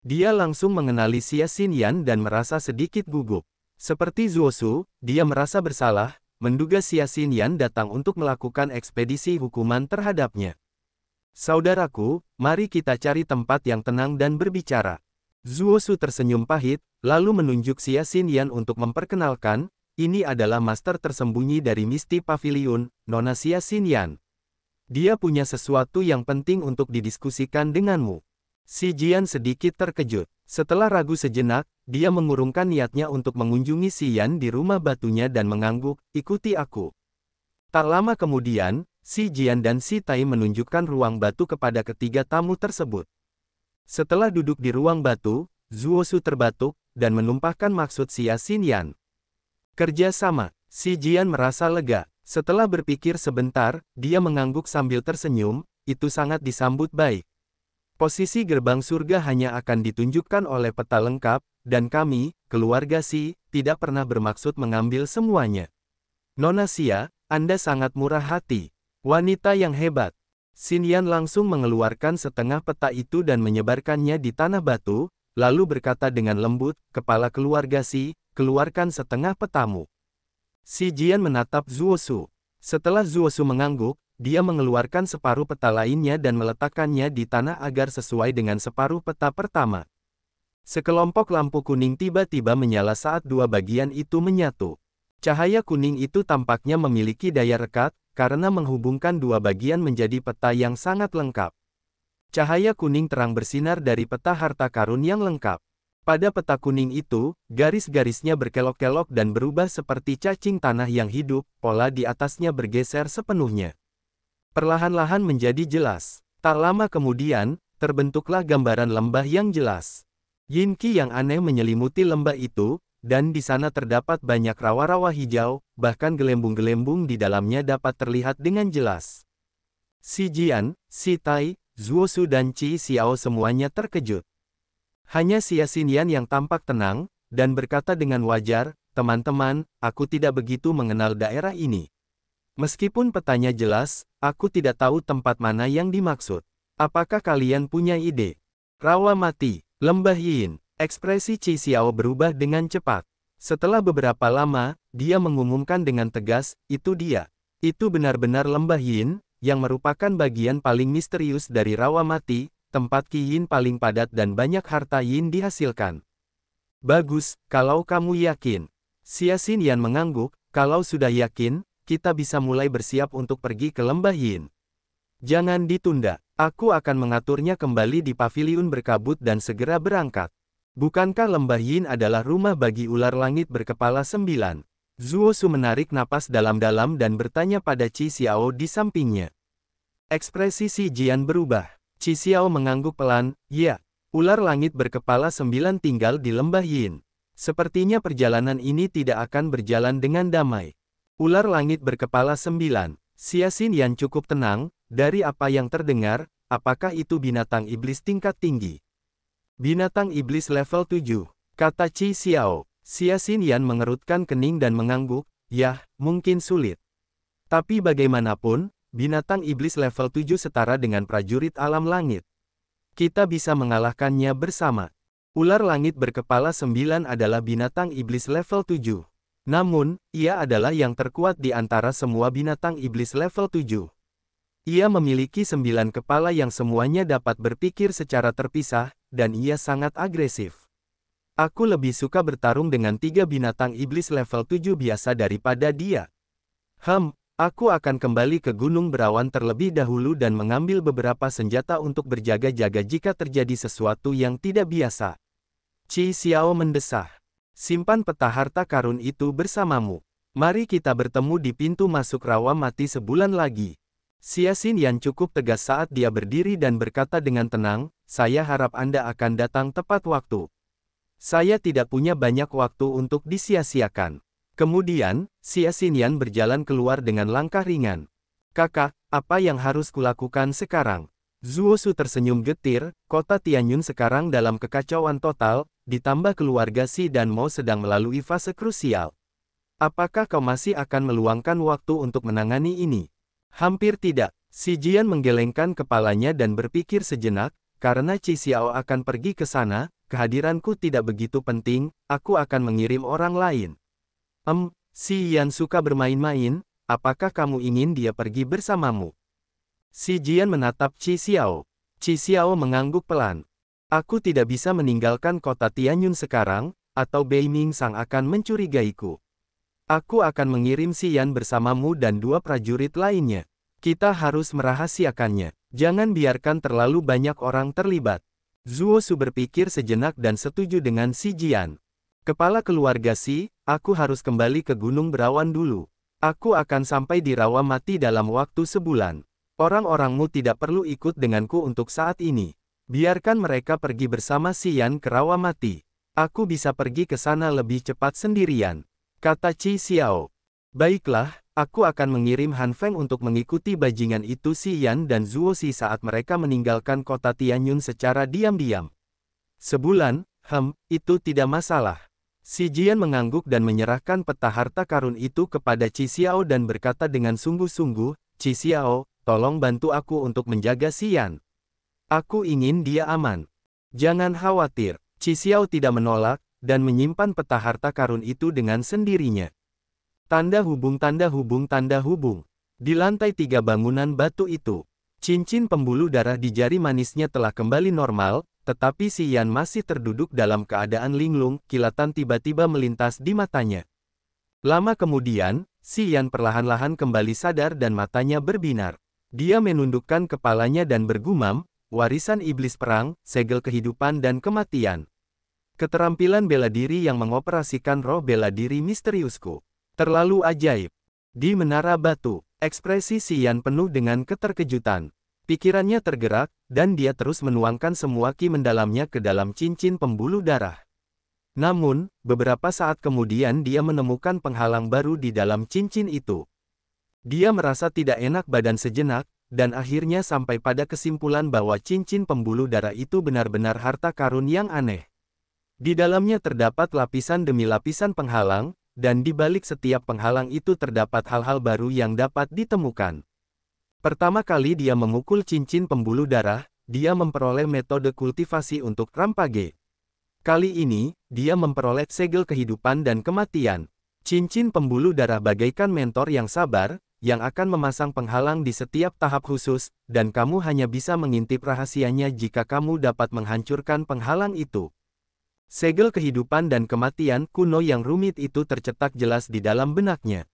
Dia langsung mengenali Xia Xinyan dan merasa sedikit gugup. Seperti Zuo Su, dia merasa bersalah, menduga Xia Xinyan datang untuk melakukan ekspedisi hukuman terhadapnya. "Saudaraku, mari kita cari tempat yang tenang dan berbicara." Zuo Su tersenyum pahit, lalu menunjuk Xia Xinyan untuk memperkenalkan, "Ini adalah master tersembunyi dari Misty Pavilion, Nona Xia Xinyan. Dia punya sesuatu yang penting untuk didiskusikan denganmu." Si Jian sedikit terkejut. Setelah ragu sejenak, dia mengurungkan niatnya untuk mengunjungi Xian di rumah batunya dan mengangguk, "Ikuti aku." Tak lama kemudian, Si Jian dan Si Tai menunjukkan ruang batu kepada ketiga tamu tersebut. Setelah duduk di ruang batu, Zuo Su terbatuk, dan menumpahkan maksud Xia Xinyan. "Kerja sama." Si Jian merasa lega. Setelah berpikir sebentar, dia mengangguk sambil tersenyum, "Itu sangat disambut baik. Posisi gerbang surga hanya akan ditunjukkan oleh peta lengkap, dan kami, keluarga Xi, tidak pernah bermaksud mengambil semuanya. Nona Xia, Anda sangat murah hati. Wanita yang hebat." Xinyan langsung mengeluarkan setengah peta itu dan menyebarkannya di tanah batu, lalu berkata dengan lembut, "Kepala keluarga Xi, keluarkan setengah petamu." Si Jian menatap Zuo Su. Setelah Zuo Su mengangguk, dia mengeluarkan separuh peta lainnya dan meletakkannya di tanah agar sesuai dengan separuh peta pertama. Sekelompok lampu kuning tiba-tiba menyala saat dua bagian itu menyatu. Cahaya kuning itu tampaknya memiliki daya rekat, karena menghubungkan dua bagian menjadi peta yang sangat lengkap. Cahaya kuning terang bersinar dari peta harta karun yang lengkap. Pada peta kuning itu, garis-garisnya berkelok-kelok dan berubah seperti cacing tanah yang hidup, pola di atasnya bergeser sepenuhnya. Perlahan-lahan menjadi jelas. Tak lama kemudian, terbentuklah gambaran lembah yang jelas. Yin-Qi yang aneh menyelimuti lembah itu, dan di sana terdapat banyak rawa-rawa hijau, bahkan gelembung-gelembung di dalamnya dapat terlihat dengan jelas. Si Jian, Si Tai, Zuo Su dan Qi Xiao semuanya terkejut. Hanya Xia Xinyan yang tampak tenang, dan berkata dengan wajar, "Teman-teman, aku tidak begitu mengenal daerah ini. Meskipun petanya jelas, aku tidak tahu tempat mana yang dimaksud. Apakah kalian punya ide?" Rawa mati, lembah Yin. Ekspresi Qi Xiao berubah dengan cepat. Setelah beberapa lama, dia mengumumkan dengan tegas, "Itu dia. Itu benar-benar lembah Yin, yang merupakan bagian paling misterius dari rawa mati, tempat Qi Yin paling padat dan banyak harta Yin dihasilkan." "Bagus, kalau kamu yakin." Xia Xinyan mengangguk, "Kalau sudah yakin, kita bisa mulai bersiap untuk pergi ke lembah Yin. Jangan ditunda. Aku akan mengaturnya kembali di paviliun berkabut dan segera berangkat." "Bukankah lembah Yin adalah rumah bagi ular langit berkepala 9? Zuo Su menarik napas dalam-dalam dan bertanya pada Qi Xiao di sampingnya. Ekspresi Si Jian berubah. Qi Xiao mengangguk pelan, "Ya, ular langit berkepala 9 tinggal di lembah Yin. Sepertinya perjalanan ini tidak akan berjalan dengan damai." Ular langit berkepala 9. Xia Xinyan cukup tenang, "Dari apa yang terdengar, apakah itu binatang iblis tingkat tinggi?" "Binatang iblis level 7, kata Qi Xiao. Xia Xinyan mengerutkan kening dan mengangguk, "Yah, mungkin sulit. Tapi bagaimanapun, binatang iblis level 7 setara dengan prajurit alam langit. Kita bisa mengalahkannya bersama." Ular langit berkepala 9 adalah binatang iblis level 7. Namun, ia adalah yang terkuat di antara semua binatang iblis level 7. Ia memiliki 9 kepala yang semuanya dapat berpikir secara terpisah, dan ia sangat agresif. Aku lebih suka bertarung dengan 3 binatang iblis level 7 biasa daripada dia. Aku akan kembali ke Gunung Berawan terlebih dahulu dan mengambil beberapa senjata untuk berjaga-jaga jika terjadi sesuatu yang tidak biasa. Qi Xiao mendesah. "Simpan peta harta karun itu bersamamu. Mari kita bertemu di pintu masuk rawa mati sebulan lagi. Xia Xinyan cukup tegas saat dia berdiri dan berkata dengan tenang, saya harap Anda akan datang tepat waktu. Saya tidak punya banyak waktu untuk disia-siakan. Kemudian, Xia Xinyan berjalan keluar dengan langkah ringan. Kakak, apa yang harus kulakukan sekarang? Zuo Su tersenyum getir, kota Tianyun sekarang dalam kekacauan total, ditambah keluarga Xi dan Mo sedang melalui fase krusial. Apakah kau masih akan meluangkan waktu untuk menangani ini? Hampir tidak. Xi Jian menggelengkan kepalanya dan berpikir sejenak, karena Qi Xiao akan pergi ke sana, kehadiranku tidak begitu penting, aku akan mengirim orang lain. Xi Yan suka bermain-main, apakah kamu ingin dia pergi bersamamu? Xi Jian menatap Qi Xiao. Qi Xiao mengangguk pelan. Aku tidak bisa meninggalkan kota Tianyun sekarang, atau Bei Mingsang akan mencurigaiku. Aku akan mengirim Xi Yan bersamamu dan 2 prajurit lainnya. Kita harus merahasiakannya. Jangan biarkan terlalu banyak orang terlibat. Zuo Su berpikir sejenak dan setuju dengan Xi Jian. Kepala keluarga Xi, aku harus kembali ke Gunung Berawan dulu. Aku akan sampai di rawa mati dalam waktu sebulan. Orang-orangmu tidak perlu ikut denganku untuk saat ini. Biarkan mereka pergi bersama Xi Yan ke rawa mati. Aku bisa pergi ke sana lebih cepat sendirian. Kata Qi Xiao. Baiklah, aku akan mengirim Han Feng untuk mengikuti bajingan itu Xi Yan dan Zuo Xi saat mereka meninggalkan kota Tianyun secara diam-diam. Sebulan, itu tidak masalah. Xi Jian mengangguk dan menyerahkan peta harta karun itu kepada Qi Xiao dan berkata dengan sungguh-sungguh, Qi Xiao, tolong bantu aku untuk menjaga Xi Yan. Aku ingin dia aman. Jangan khawatir. Qi Xiao tidak menolak, dan menyimpan peta harta karun itu dengan sendirinya. Tanda hubung tanda hubung tanda hubung. Di lantai 3 bangunan batu itu, cincin pembuluh darah di jari manisnya telah kembali normal, tetapi Xi Yan masih terduduk dalam keadaan linglung, kilatan tiba-tiba melintas di matanya. Lama kemudian, Xi Yan perlahan-lahan kembali sadar dan matanya berbinar. Dia menundukkan kepalanya dan bergumam, warisan iblis perang, segel kehidupan dan kematian. Keterampilan bela diri yang mengoperasikan roh bela diri misteriusku. Terlalu ajaib. Di menara batu, ekspresi Xi Yan penuh dengan keterkejutan. Pikirannya tergerak, dan dia terus menuangkan semua ki mendalamnya ke dalam cincin pembuluh darah. Namun, beberapa saat kemudian dia menemukan penghalang baru di dalam cincin itu. Dia merasa tidak enak badan sejenak, dan akhirnya sampai pada kesimpulan bahwa cincin pembuluh darah itu benar-benar harta karun yang aneh. Di dalamnya terdapat lapisan demi lapisan penghalang, dan di balik setiap penghalang itu terdapat hal-hal baru yang dapat ditemukan. Pertama kali dia memukul cincin pembuluh darah, dia memperoleh metode kultivasi untuk rampage. Kali ini, dia memperoleh segel kehidupan dan kematian. Cincin pembuluh darah bagaikan mentor yang sabar, yang akan memasang penghalang di setiap tahap khusus, dan kamu hanya bisa mengintip rahasianya jika kamu dapat menghancurkan penghalang itu. Segel kehidupan dan kematian kuno yang rumit itu tercetak jelas di dalam benaknya.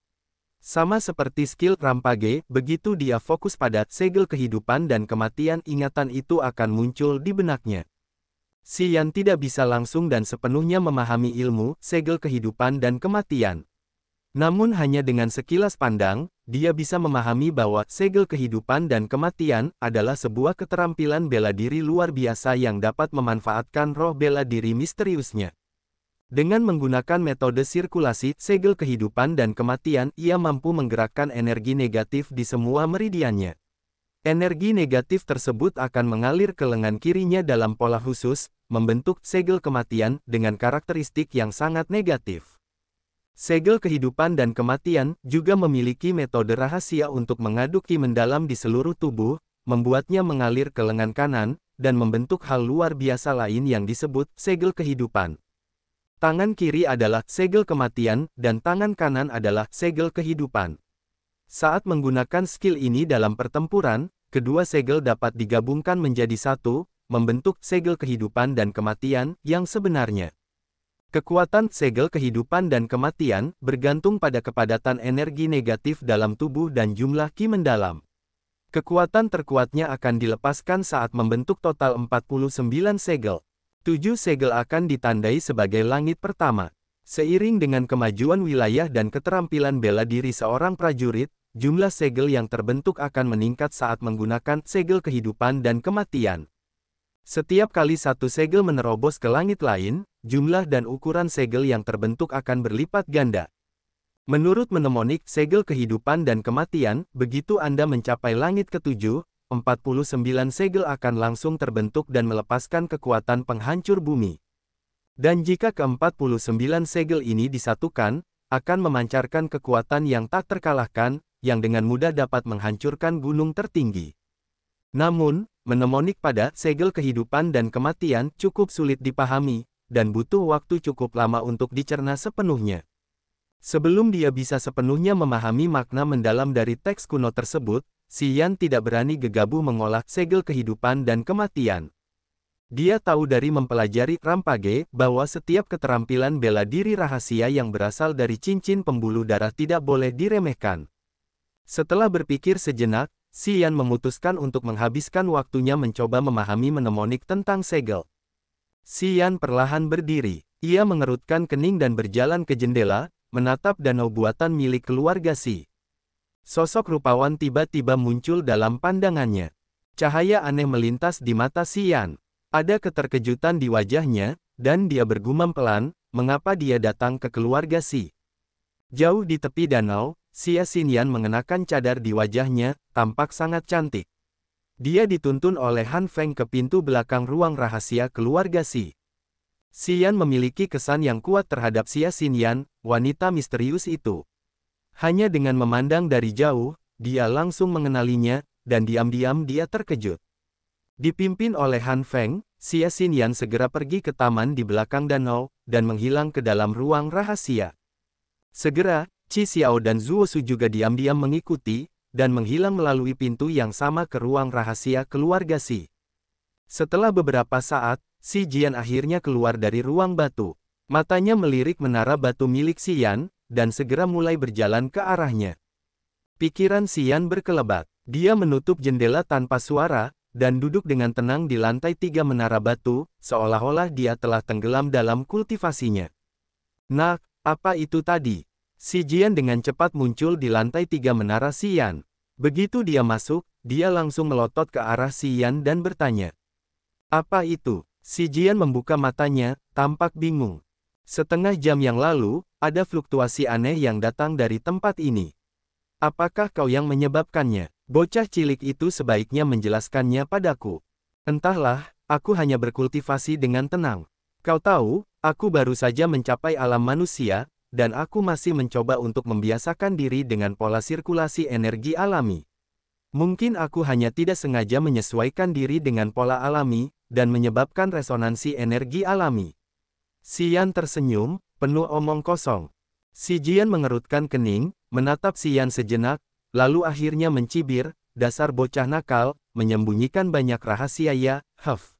Sama seperti skill rampage, begitu dia fokus pada segel kehidupan dan kematian, ingatan itu akan muncul di benaknya. Xi Yan tidak bisa langsung dan sepenuhnya memahami ilmu segel kehidupan dan kematian. Namun hanya dengan sekilas pandang, dia bisa memahami bahwa segel kehidupan dan kematian adalah sebuah keterampilan bela diri luar biasa yang dapat memanfaatkan roh bela diri misteriusnya. Dengan menggunakan metode sirkulasi segel kehidupan dan kematian, ia mampu menggerakkan energi negatif di semua meridiannya. Energi negatif tersebut akan mengalir ke lengan kirinya dalam pola khusus, membentuk segel kematian dengan karakteristik yang sangat negatif. Segel kehidupan dan kematian juga memiliki metode rahasia untuk mengaduk ki mendalam di seluruh tubuh, membuatnya mengalir ke lengan kanan, dan membentuk hal luar biasa lain yang disebut segel kehidupan. Tangan kiri adalah segel kematian, dan tangan kanan adalah segel kehidupan. Saat menggunakan skill ini dalam pertempuran, kedua segel dapat digabungkan menjadi satu, membentuk segel kehidupan dan kematian yang sebenarnya. Kekuatan segel kehidupan dan kematian bergantung pada kepadatan energi negatif dalam tubuh dan jumlah ki mendalam. Kekuatan terkuatnya akan dilepaskan saat membentuk total 49 segel. 7 segel akan ditandai sebagai langit pertama. Seiring dengan kemajuan wilayah dan keterampilan bela diri seorang prajurit, jumlah segel yang terbentuk akan meningkat saat menggunakan segel kehidupan dan kematian. Setiap kali satu segel menerobos ke langit lain, jumlah dan ukuran segel yang terbentuk akan berlipat ganda. Menurut mnemonik segel kehidupan dan kematian, begitu Anda mencapai langit ketujuh, 49 segel akan langsung terbentuk dan melepaskan kekuatan penghancur bumi. Dan jika ke-49 segel ini disatukan, akan memancarkan kekuatan yang tak terkalahkan, yang dengan mudah dapat menghancurkan gunung tertinggi. Namun, mnemonik pada segel kehidupan dan kematian cukup sulit dipahami, dan butuh waktu cukup lama untuk dicerna sepenuhnya. Sebelum dia bisa sepenuhnya memahami makna mendalam dari teks kuno tersebut, Xian tidak berani gegabah mengolah segel kehidupan dan kematian. Dia tahu dari mempelajari Rampage bahwa setiap keterampilan bela diri rahasia yang berasal dari cincin pembuluh darah tidak boleh diremehkan. Setelah berpikir sejenak, Xian memutuskan untuk menghabiskan waktunya mencoba memahami mnemonik tentang segel. Xian perlahan berdiri. Ia mengerutkan kening dan berjalan ke jendela, menatap danau buatan milik keluarga Xi. Sosok rupawan tiba-tiba muncul dalam pandangannya. Cahaya aneh melintas di mata Xian. Ada keterkejutan di wajahnya, dan dia bergumam pelan, mengapa dia datang ke keluarga Xi. Jauh di tepi danau, Xia Xinyan mengenakan cadar di wajahnya, tampak sangat cantik. Dia dituntun oleh Han Feng ke pintu belakang ruang rahasia keluarga Xi. Xian memiliki kesan yang kuat terhadap Xia Xinyan, wanita misterius itu. Hanya dengan memandang dari jauh, dia langsung mengenalinya, dan diam-diam dia terkejut. Dipimpin oleh Han Feng, Xia Xinyan segera pergi ke taman di belakang danau, dan menghilang ke dalam ruang rahasia. Segera, Qi Xiao dan Zuo Su juga diam-diam mengikuti, dan menghilang melalui pintu yang sama ke ruang rahasia keluarga Xi. Setelah beberapa saat, Xi Jian akhirnya keluar dari ruang batu. Matanya melirik menara batu milik Xian, dan segera mulai berjalan ke arahnya. Pikiran Xian berkelebat. Dia menutup jendela tanpa suara, dan duduk dengan tenang di lantai 3 menara batu, seolah-olah dia telah tenggelam dalam kultivasinya. Nah, apa itu tadi? Xi Jian dengan cepat muncul di lantai 3 menara Xian. Begitu dia masuk, dia langsung melotot ke arah Xian dan bertanya. Apa itu? Xi Jian membuka matanya, tampak bingung. Setengah jam yang lalu, ada fluktuasi aneh yang datang dari tempat ini. Apakah kau yang menyebabkannya? Bocah cilik itu sebaiknya menjelaskannya padaku. Entahlah, aku hanya berkultivasi dengan tenang. Kau tahu, aku baru saja mencapai alam manusia, dan aku masih mencoba untuk membiasakan diri dengan pola sirkulasi energi alami. Mungkin aku hanya tidak sengaja menyesuaikan diri dengan pola alami, dan menyebabkan resonansi energi alami. Xian tersenyum, penuh omong kosong. Xi Jian mengerutkan kening, menatap Xian sejenak, lalu akhirnya mencibir, dasar bocah nakal, menyembunyikan banyak rahasia ya, Huff.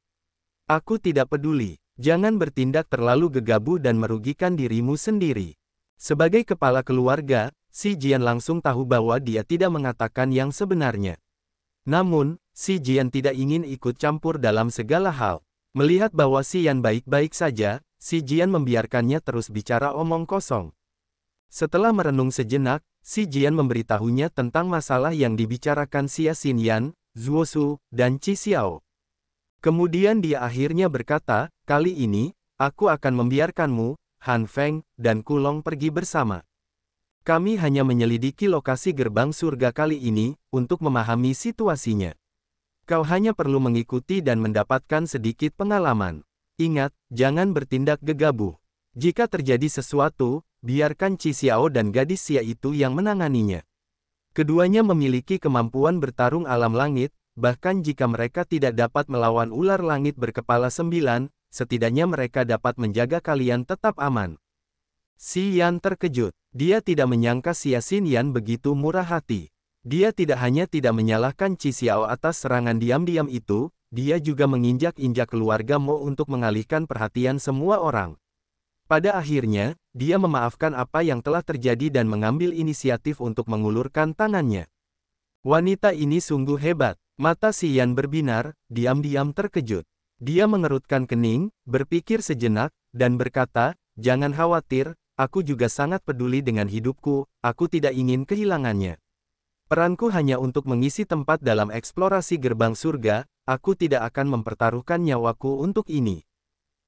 Aku tidak peduli, jangan bertindak terlalu gegabah dan merugikan dirimu sendiri. Sebagai kepala keluarga, Xi Jian langsung tahu bahwa dia tidak mengatakan yang sebenarnya. Namun, Xi Jian tidak ingin ikut campur dalam segala hal. Melihat bahwa Xian baik-baik saja, Xi Jian membiarkannya terus bicara omong kosong. Setelah merenung sejenak, Xi Jian memberitahunya tentang masalah yang dibicarakan Xia Xinyan, Zuo Su, dan Qi Xiao. Kemudian dia akhirnya berkata, kali ini, aku akan membiarkanmu, Han Feng, dan Kulong pergi bersama. Kami hanya menyelidiki lokasi gerbang surga kali ini, untuk memahami situasinya. Kau hanya perlu mengikuti dan mendapatkan sedikit pengalaman. Ingat, jangan bertindak gegabah. Jika terjadi sesuatu, biarkan Qi Xiao dan gadis Xia itu yang menanganinya. Keduanya memiliki kemampuan bertarung alam langit, bahkan jika mereka tidak dapat melawan ular langit berkepala 9, setidaknya mereka dapat menjaga kalian tetap aman. Xian terkejut. Dia tidak menyangka Xia Xinyan begitu murah hati. Dia tidak hanya tidak menyalahkan Qi Xiao atas serangan diam-diam itu, dia juga menginjak-injak keluarga Mo untuk mengalihkan perhatian semua orang. Pada akhirnya, dia memaafkan apa yang telah terjadi dan mengambil inisiatif untuk mengulurkan tangannya. Wanita ini sungguh hebat. Mata Xian berbinar, diam-diam terkejut. Dia mengerutkan kening, berpikir sejenak, dan berkata, jangan khawatir, aku juga sangat peduli dengan hidupku, aku tidak ingin kehilangannya. Peranku hanya untuk mengisi tempat dalam eksplorasi gerbang surga, aku tidak akan mempertaruhkan nyawaku untuk ini.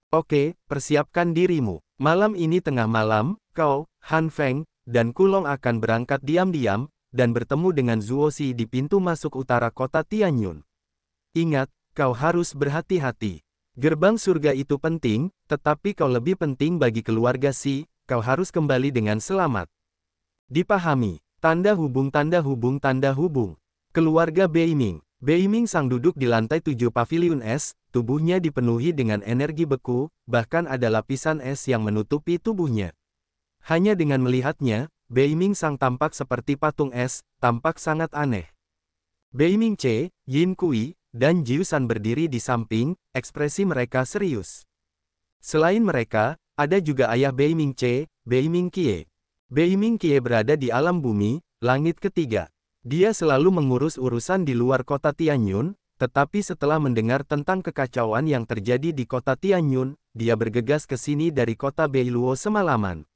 Oke, persiapkan dirimu. Malam ini tengah malam, kau, Han Feng, dan Kulong akan berangkat diam-diam, dan bertemu dengan Zuoxi di pintu masuk utara kota Tianyun. Ingat, kau harus berhati-hati. Gerbang surga itu penting, tetapi kau lebih penting bagi keluarga Xi, kau harus kembali dengan selamat. Dipahami. Tanda hubung tanda hubung tanda hubung. Keluarga Beiming. Beiming sang duduk di lantai 7 paviliun es, tubuhnya dipenuhi dengan energi beku, bahkan ada lapisan es yang menutupi tubuhnya. Hanya dengan melihatnya, Beiming sang tampak seperti patung es, tampak sangat aneh. Beiming Che, Yin Kui, dan Jiusan berdiri di samping, ekspresi mereka serius. Selain mereka, ada juga ayah Beiming Che, Beiming Kie. Beiming Kie berada di alam bumi, langit ketiga. Dia selalu mengurus urusan di luar kota Tianyun, tetapi setelah mendengar tentang kekacauan yang terjadi di kota Tianyun, dia bergegas ke sini dari kota Beiluo semalaman.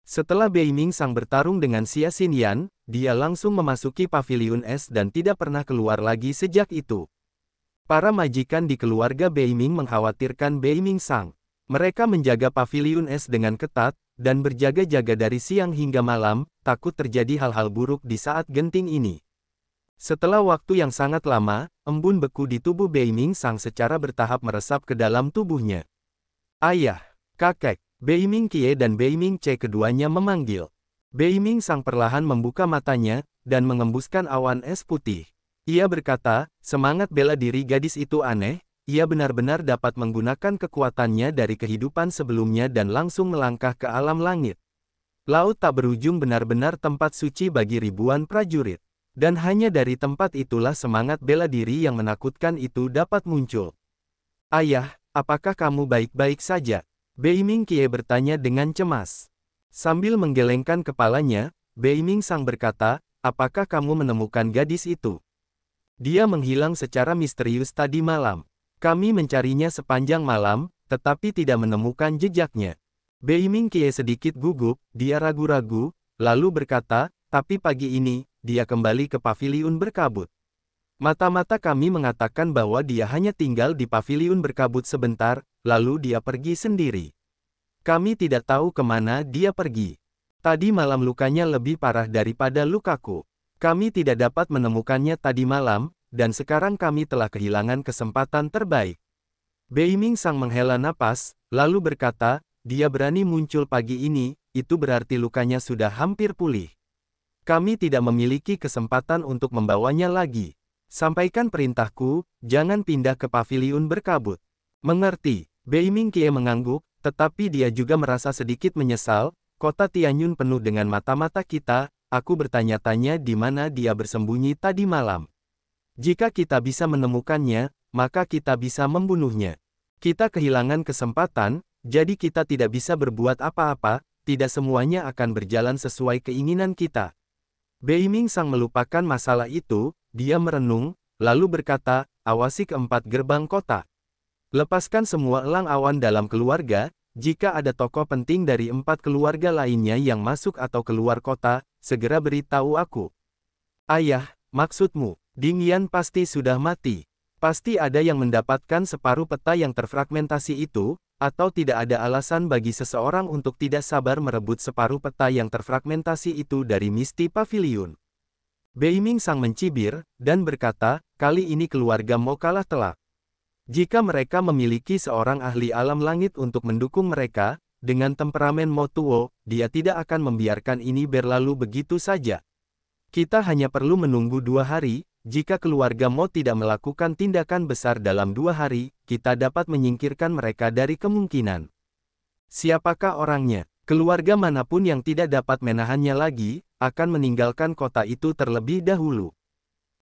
Setelah Beiming sang bertarung dengan Xia Xinyan, dia langsung memasuki paviliun es dan tidak pernah keluar lagi sejak itu. Para majikan di keluarga Beiming mengkhawatirkan Beiming sang. Mereka menjaga paviliun es dengan ketat, dan berjaga-jaga dari siang hingga malam, takut terjadi hal-hal buruk di saat genting ini. Setelah waktu yang sangat lama, embun beku di tubuh Beiming sang secara bertahap meresap ke dalam tubuhnya. Ayah, kakek, Beiming Kie dan Beiming Che keduanya memanggil. Beiming sang perlahan membuka matanya, dan mengembuskan awan es putih. Ia berkata, semangat bela diri gadis itu aneh, ia benar-benar dapat menggunakan kekuatannya dari kehidupan sebelumnya dan langsung melangkah ke alam langit. Laut tak berujung benar-benar tempat suci bagi ribuan prajurit. Dan hanya dari tempat itulah semangat bela diri yang menakutkan itu dapat muncul. Ayah, apakah kamu baik-baik saja? Beiming Kie bertanya dengan cemas. Sambil menggelengkan kepalanya, Beiming sang berkata, apakah kamu menemukan gadis itu? Dia menghilang secara misterius tadi malam. Kami mencarinya sepanjang malam, tetapi tidak menemukan jejaknya. Beiming Kie sedikit gugup, dia ragu-ragu, lalu berkata, tapi pagi ini, dia kembali ke paviliun berkabut. Mata-mata kami mengatakan bahwa dia hanya tinggal di paviliun berkabut sebentar, lalu dia pergi sendiri. Kami tidak tahu kemana dia pergi. Tadi malam lukanya lebih parah daripada lukaku. Kami tidak dapat menemukannya tadi malam, dan sekarang kami telah kehilangan kesempatan terbaik. Beiming sang menghela napas, lalu berkata, dia berani muncul pagi ini, itu berarti lukanya sudah hampir pulih. Kami tidak memiliki kesempatan untuk membawanya lagi. Sampaikan perintahku, jangan pindah ke paviliun berkabut. Mengerti, Beiming Kie mengangguk, tetapi dia juga merasa sedikit menyesal, kota Tianyun penuh dengan mata-mata kita, aku bertanya-tanya di mana dia bersembunyi tadi malam. Jika kita bisa menemukannya, maka kita bisa membunuhnya. Kita kehilangan kesempatan, jadi kita tidak bisa berbuat apa-apa, tidak semuanya akan berjalan sesuai keinginan kita. Beiming sang melupakan masalah itu, dia merenung, lalu berkata, awasi keempat gerbang kota. Lepaskan semua elang awan dalam keluarga, jika ada tokoh penting dari 4 keluarga lainnya yang masuk atau keluar kota, segera beritahu aku. Ayah, maksudmu? Ding Yan pasti sudah mati. Pasti ada yang mendapatkan separuh peta yang terfragmentasi itu, atau tidak ada alasan bagi seseorang untuk tidak sabar merebut separuh peta yang terfragmentasi itu dari Misty Pavilion. Beiming sang mencibir, dan berkata, kali ini keluarga Mo kalah telak. Jika mereka memiliki seorang ahli alam langit untuk mendukung mereka, dengan temperamen Mo Tuo, dia tidak akan membiarkan ini berlalu begitu saja. Kita hanya perlu menunggu 2 hari, jika keluarga Mo tidak melakukan tindakan besar dalam 2 hari, kita dapat menyingkirkan mereka dari kemungkinan. Siapakah orangnya? Keluarga manapun yang tidak dapat menahannya lagi, akan meninggalkan kota itu terlebih dahulu.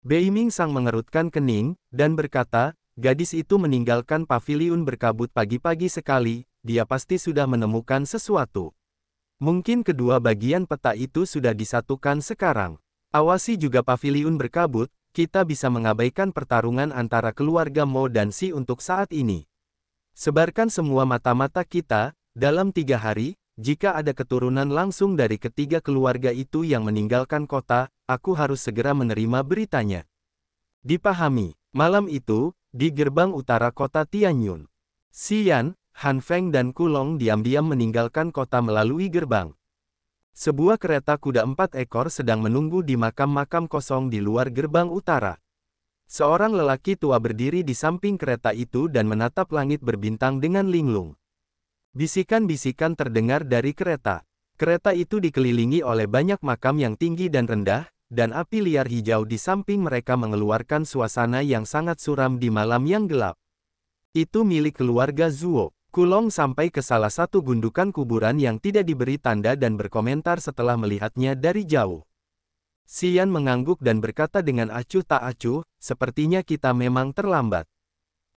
Beiming sang mengerutkan kening, dan berkata, gadis itu meninggalkan paviliun berkabut pagi-pagi sekali, dia pasti sudah menemukan sesuatu. Mungkin kedua bagian peta itu sudah disatukan sekarang. Awasi juga paviliun berkabut, kita bisa mengabaikan pertarungan antara keluarga Mo dan Xi untuk saat ini. Sebarkan semua mata-mata kita, Dalam 3 hari, jika ada keturunan langsung dari ketiga keluarga itu yang meninggalkan kota, aku harus segera menerima beritanya. Dipahami. Malam itu, di gerbang utara kota Tianyun, Xian, Han Feng dan Kulong diam-diam meninggalkan kota melalui gerbang. Sebuah kereta kuda 4 ekor sedang menunggu di makam-makam kosong di luar gerbang utara. Seorang lelaki tua berdiri di samping kereta itu dan menatap langit berbintang dengan linglung. Bisikan-bisikan terdengar dari kereta. Kereta itu dikelilingi oleh banyak makam yang tinggi dan rendah, dan api liar hijau di samping mereka mengeluarkan suasana yang sangat suram di malam yang gelap. Itu milik keluarga Zuo. Kulong sampai ke salah satu gundukan kuburan yang tidak diberi tanda dan berkomentar setelah melihatnya dari jauh. Xian mengangguk dan berkata dengan acuh tak acuh, sepertinya kita memang terlambat.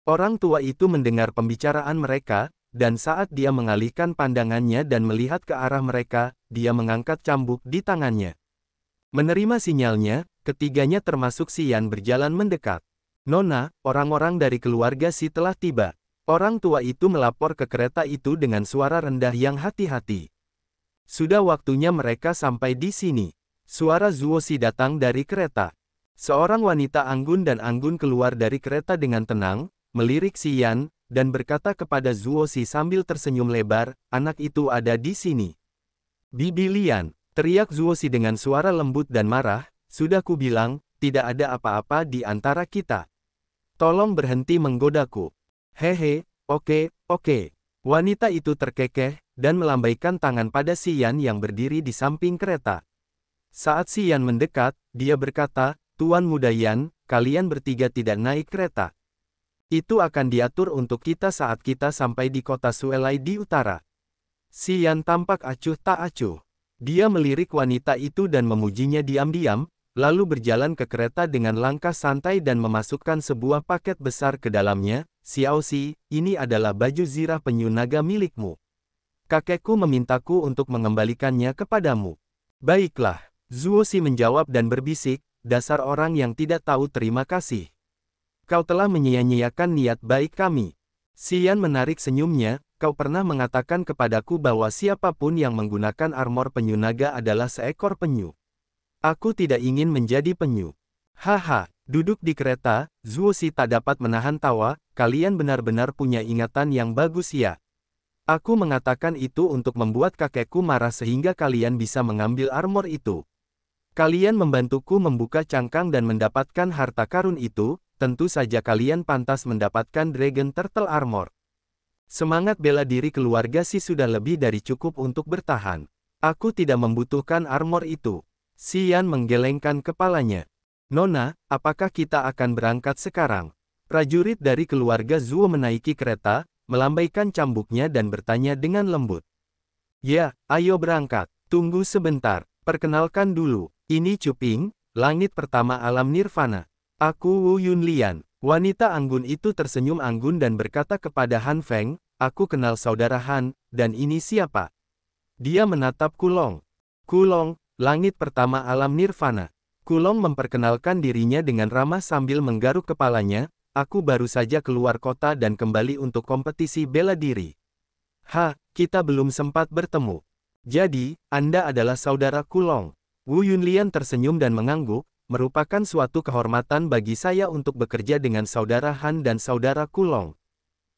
Orang tua itu mendengar pembicaraan mereka, dan saat dia mengalihkan pandangannya dan melihat ke arah mereka, dia mengangkat cambuk di tangannya. Menerima sinyalnya, ketiganya termasuk Xian berjalan mendekat. Nona, orang-orang dari keluarga Si telah tiba. Orang tua itu melapor ke kereta itu dengan suara rendah yang hati-hati. Sudah waktunya mereka sampai di sini. Suara Zuo Si datang dari kereta. Seorang wanita anggun dan anggun keluar dari kereta dengan tenang, melirik Xian, dan berkata kepada Zuo Si sambil tersenyum lebar, anak itu ada di sini. Bibi Lian, teriak Zuo Si dengan suara lembut dan marah, sudah kubilang, tidak ada apa-apa di antara kita. Tolong berhenti menggodaku. Hehe, oke. Wanita itu terkekeh, dan melambaikan tangan pada Xian yang berdiri di samping kereta. Saat Xian mendekat, dia berkata, Tuan Muda Yan, kalian bertiga tidak naik kereta. Itu akan diatur untuk kita saat kita sampai di kota Suelai di utara. Xian tampak acuh tak acuh. Dia melirik wanita itu dan memujinya diam-diam, lalu berjalan ke kereta dengan langkah santai dan memasukkan sebuah paket besar ke dalamnya. Xiao Si, ini adalah baju zirah penyu naga milikmu. Kakekku memintaku untuk mengembalikannya kepadamu. Baiklah, Zuo Si menjawab dan berbisik, dasar orang yang tidak tahu terima kasih. Kau telah menyia-nyiakan niat baik kami. Xian menarik senyumnya, kau pernah mengatakan kepadaku bahwa siapapun yang menggunakan armor penyu naga adalah seekor penyu. Aku tidak ingin menjadi penyu. Haha, duduk di kereta, Zuo Si tak dapat menahan tawa, kalian benar-benar punya ingatan yang bagus ya. Aku mengatakan itu untuk membuat kakekku marah sehingga kalian bisa mengambil armor itu. Kalian membantuku membuka cangkang dan mendapatkan harta karun itu, tentu saja kalian pantas mendapatkan Dragon Turtle Armor. Semangat bela diri keluarga Si sudah lebih dari cukup untuk bertahan. Aku tidak membutuhkan armor itu. Xian menggelengkan kepalanya. Nona, apakah kita akan berangkat sekarang? Prajurit dari keluarga Zuo menaiki kereta, melambaikan cambuknya dan bertanya dengan lembut. Ya, ayo berangkat. Tunggu sebentar. Perkenalkan dulu, ini Cuping, langit pertama alam nirvana. Aku Wu Yunlian. Wanita anggun itu tersenyum anggun dan berkata kepada Han Feng, aku kenal saudara Han, dan ini siapa? Dia menatap Kulong. Kulong, langit pertama alam nirvana. Kulong memperkenalkan dirinya dengan ramah sambil menggaruk kepalanya, aku baru saja keluar kota dan kembali untuk kompetisi bela diri. Kita belum sempat bertemu. Jadi, Anda adalah saudara Kulong. Wu Yunlian tersenyum dan mengangguk, merupakan suatu kehormatan bagi saya untuk bekerja dengan saudara Han dan saudara Kulong.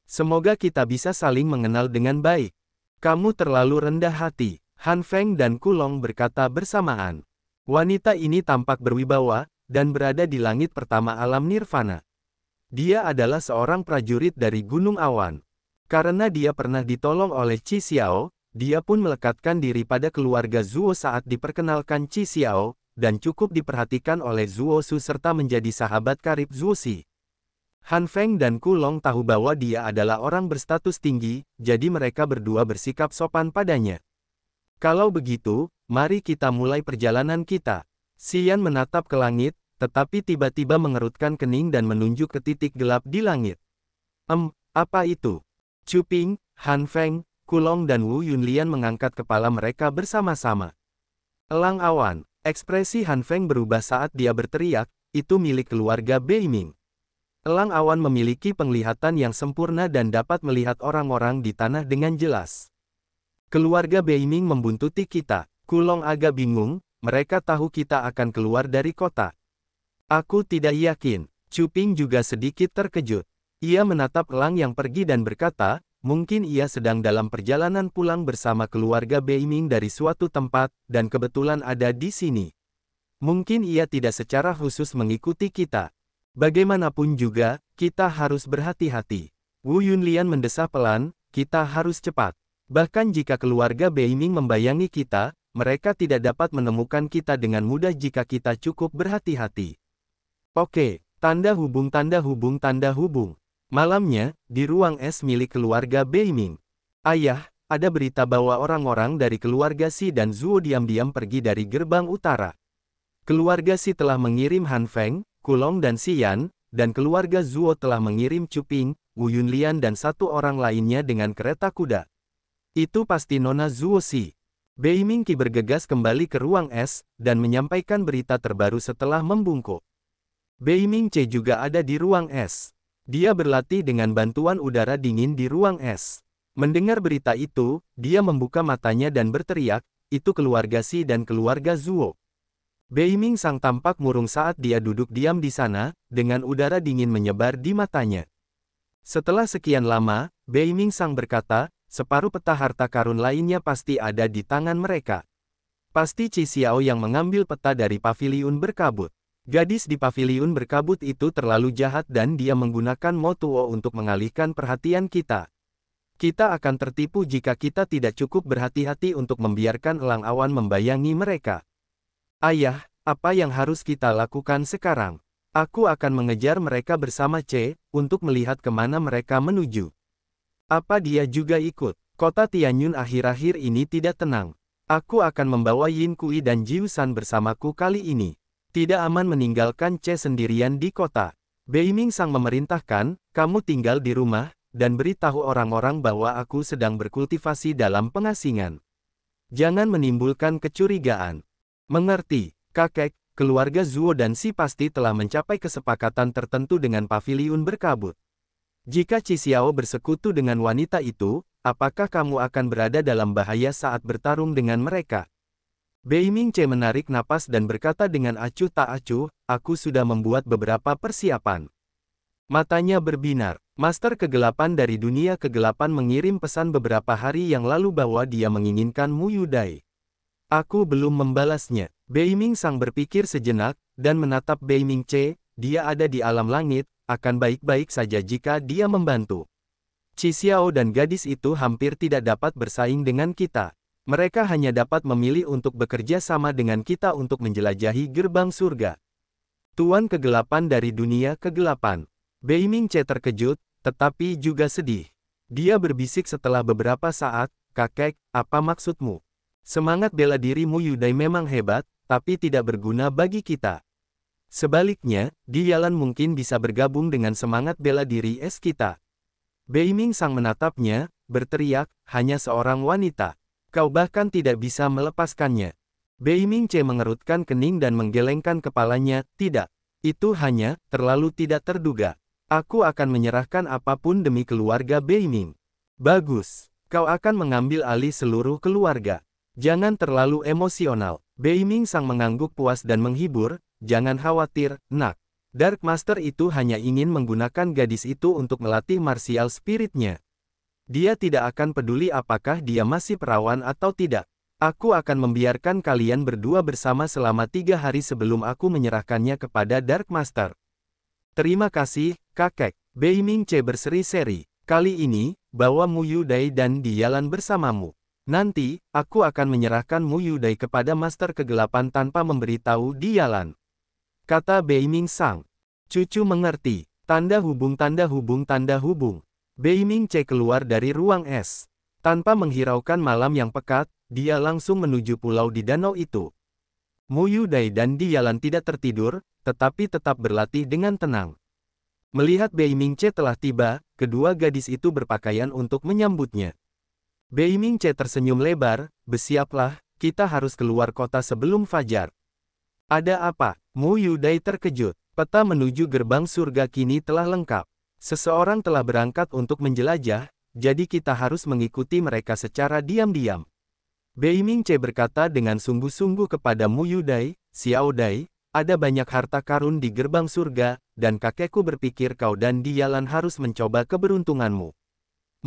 Semoga kita bisa saling mengenal dengan baik. Kamu terlalu rendah hati, Han Feng dan Kulong berkata bersamaan. Wanita ini tampak berwibawa, dan berada di langit pertama alam nirvana. Dia adalah seorang prajurit dari Gunung Awan. Karena dia pernah ditolong oleh Qi Xiao, dia pun melekatkan diri pada keluarga Zuo saat diperkenalkan Qi Xiao, dan cukup diperhatikan oleh Zuo Su serta menjadi sahabat karib Zuo Si. Han Feng dan Kulong tahu bahwa dia adalah orang berstatus tinggi, jadi mereka berdua bersikap sopan padanya. Kalau begitu, mari kita mulai perjalanan kita. Xian menatap ke langit, tetapi tiba-tiba mengerutkan kening dan menunjuk ke titik gelap di langit. Apa itu? Cuping, Han Feng, Kulong dan Wu Yunlian mengangkat kepala mereka bersama-sama. Elang awan, ekspresi Han Feng berubah saat dia berteriak, itu milik keluarga Beiming. Elang awan memiliki penglihatan yang sempurna dan dapat melihat orang-orang di tanah dengan jelas. Keluarga Beiming membuntuti kita. Kulong agak bingung, mereka tahu kita akan keluar dari kota. Aku tidak yakin. Cuping juga sedikit terkejut. Ia menatap Elang yang pergi dan berkata, mungkin ia sedang dalam perjalanan pulang bersama keluarga Beiming dari suatu tempat, dan kebetulan ada di sini. Mungkin ia tidak secara khusus mengikuti kita. Bagaimanapun juga, kita harus berhati-hati. Wu Yunlian mendesah pelan, kita harus cepat. Bahkan jika keluarga Beiming membayangi kita, mereka tidak dapat menemukan kita dengan mudah jika kita cukup berhati-hati. Oke, tanda hubung tanda hubung tanda hubung. Malamnya, di ruang es milik keluarga Beiming. Ayah, ada berita bahwa orang-orang dari keluarga Si dan Zuo diam-diam pergi dari gerbang utara. Keluarga Si telah mengirim Han Feng, Kulong dan Xian, dan keluarga Zuo telah mengirim Cuping, Wu Yunlian dan satu orang lainnya dengan kereta kuda. Itu pasti Nona Zuo Si. Beiming Qi bergegas kembali ke ruang es, dan menyampaikan berita terbaru setelah membungkuk. Beiming Ce juga ada di ruang es. Dia berlatih dengan bantuan udara dingin di ruang es. Mendengar berita itu, dia membuka matanya dan berteriak, itu keluarga Si dan keluarga Zuo. Beiming Sang tampak murung saat dia duduk diam di sana, dengan udara dingin menyebar di matanya. Setelah sekian lama, Beiming Sang berkata, separuh peta harta karun lainnya pasti ada di tangan mereka. Pasti Qi Xiao yang mengambil peta dari paviliun berkabut. Gadis di paviliun berkabut itu terlalu jahat dan dia menggunakan Mo Tuo untuk mengalihkan perhatian kita. Kita akan tertipu jika kita tidak cukup berhati-hati untuk membiarkan elang awan membayangi mereka. Ayah, apa yang harus kita lakukan sekarang? Aku akan mengejar mereka bersama Ce, untuk melihat kemana mereka menuju. Apa dia juga ikut? Kota Tianyun akhir-akhir ini tidak tenang. Aku akan membawa Yin Kui dan Jiu San bersamaku kali ini. Tidak aman meninggalkan Ce sendirian di kota. Beiming Sang memerintahkan, kamu tinggal di rumah, dan beritahu orang-orang bahwa aku sedang berkultivasi dalam pengasingan. Jangan menimbulkan kecurigaan. Mengerti, kakek, keluarga Zuo dan Si pasti telah mencapai kesepakatan tertentu dengan paviliun berkabut. Jika Qi Xiao bersekutu dengan wanita itu, apakah kamu akan berada dalam bahaya saat bertarung dengan mereka? Beiming Ce menarik napas dan berkata dengan acuh tak acuh, aku sudah membuat beberapa persiapan. Matanya berbinar. Master kegelapan dari dunia kegelapan mengirim pesan beberapa hari yang lalu bahwa dia menginginkan Mu Yudai. Aku belum membalasnya. Beiming Sang berpikir sejenak, dan menatap Beiming Ce, dia ada di alam langit, akan baik-baik saja jika dia membantu. Qi Xiao dan gadis itu hampir tidak dapat bersaing dengan kita. Mereka hanya dapat memilih untuk bekerja sama dengan kita untuk menjelajahi gerbang surga. Tuan kegelapan dari dunia kegelapan. Beiming Ce terkejut, tetapi juga sedih. Dia berbisik setelah beberapa saat, kakek, apa maksudmu? Semangat bela diri Mu Yudai memang hebat, tapi tidak berguna bagi kita. Sebaliknya, Diyalan mungkin bisa bergabung dengan semangat bela diri es kita. Beiming Sang menatapnya, berteriak, hanya seorang wanita. Kau bahkan tidak bisa melepaskannya. Beiming Ce mengerutkan kening dan menggelengkan kepalanya, tidak. Itu hanya, terlalu tidak terduga. Aku akan menyerahkan apapun demi keluarga Beiming. Bagus. Kau akan mengambil alih seluruh keluarga. Jangan terlalu emosional. Beiming Sang mengangguk puas dan menghibur, jangan khawatir, nak. Dark Master itu hanya ingin menggunakan gadis itu untuk melatih martial spiritnya. Dia tidak akan peduli apakah dia masih perawan atau tidak. Aku akan membiarkan kalian berdua bersama selama 3 hari sebelum aku menyerahkannya kepada Dark Master. Terima kasih, kakek. Beiming Ce berseri-seri. Kali ini, bawa Mu Yudai dan Diyalan bersamamu. Nanti, aku akan menyerahkan Mu Yudai kepada Master Kegelapan tanpa memberitahu Diyalan. Kata Beiming Sang. Cucu mengerti. Tanda hubung tanda hubung tanda hubung. Beiming Ce keluar dari ruang es. Tanpa menghiraukan malam yang pekat, dia langsung menuju pulau di danau itu. Mu Yudai dan Diyalan tidak tertidur, tetapi tetap berlatih dengan tenang. Melihat Beiming Ce telah tiba, kedua gadis itu berpakaian untuk menyambutnya. Beiming Ce tersenyum lebar, bersiaplah, kita harus keluar kota sebelum fajar. Ada apa? Mu Yudai terkejut. Peta menuju gerbang surga kini telah lengkap. Seseorang telah berangkat untuk menjelajah, jadi kita harus mengikuti mereka secara diam-diam. Bei Mingce berkata dengan sungguh-sungguh kepada Mu Yudai, Xiao Dai, ada banyak harta karun di gerbang surga, dan kakekku berpikir kau dan Dialan harus mencoba keberuntunganmu.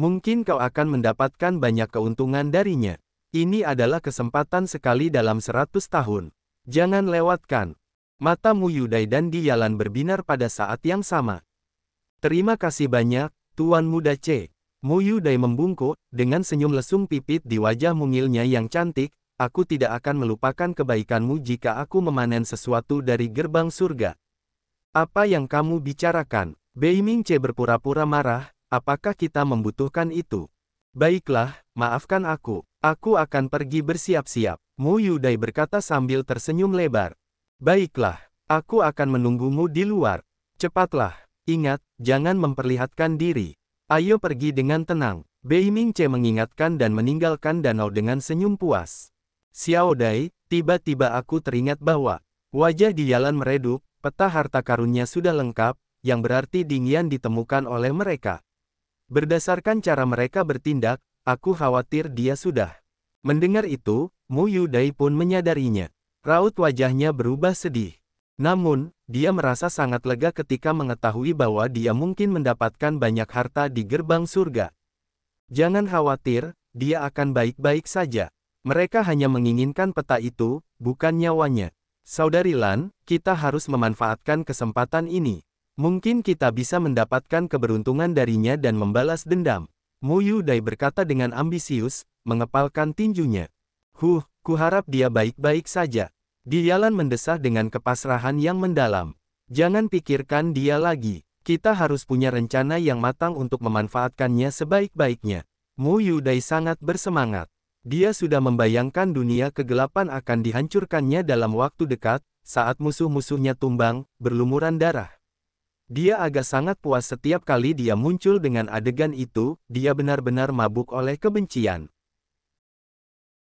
Mungkin kau akan mendapatkan banyak keuntungan darinya. Ini adalah kesempatan sekali dalam 100 tahun. Jangan lewatkan. Mata Mu Yudai dan Dialan berbinar pada saat yang sama. Terima kasih banyak, Tuan Muda C. Mu Yudai membungkuk, dengan senyum lesung pipit di wajah mungilnya yang cantik, aku tidak akan melupakan kebaikanmu jika aku memanen sesuatu dari gerbang surga. Apa yang kamu bicarakan? Bei Mingce berpura-pura marah, apakah kita membutuhkan itu? Baiklah, maafkan aku akan pergi bersiap-siap. Mu Yudai berkata sambil tersenyum lebar. Baiklah, aku akan menunggumu di luar. Cepatlah, ingat, jangan memperlihatkan diri. Ayo pergi dengan tenang. Bei Mingce mengingatkan dan meninggalkan danau dengan senyum puas. Xiao Dai, tiba-tiba aku teringat bahwa wajah Dialan meredup, peta harta karunnya sudah lengkap, yang berarti Dingyan ditemukan oleh mereka. Berdasarkan cara mereka bertindak, aku khawatir dia sudah. Mendengar itu, Mu Yudai pun menyadarinya. Raut wajahnya berubah sedih. Namun, dia merasa sangat lega ketika mengetahui bahwa dia mungkin mendapatkan banyak harta di gerbang surga. Jangan khawatir, dia akan baik-baik saja. Mereka hanya menginginkan peta itu, bukan nyawanya. Saudari Lan, kita harus memanfaatkan kesempatan ini. Mungkin kita bisa mendapatkan keberuntungan darinya dan membalas dendam. Mu Yudai berkata dengan ambisius, mengepalkan tinjunya. Kuharap dia baik-baik saja. Dialan mendesah dengan kepasrahan yang mendalam. Jangan pikirkan dia lagi. Kita harus punya rencana yang matang untuk memanfaatkannya sebaik-baiknya. Mu Yudai sangat bersemangat. Dia sudah membayangkan dunia kegelapan akan dihancurkannya dalam waktu dekat, saat musuh-musuhnya tumbang, berlumuran darah. Dia agak sangat puas setiap kali dia muncul dengan adegan itu, dia benar-benar mabuk oleh kebencian.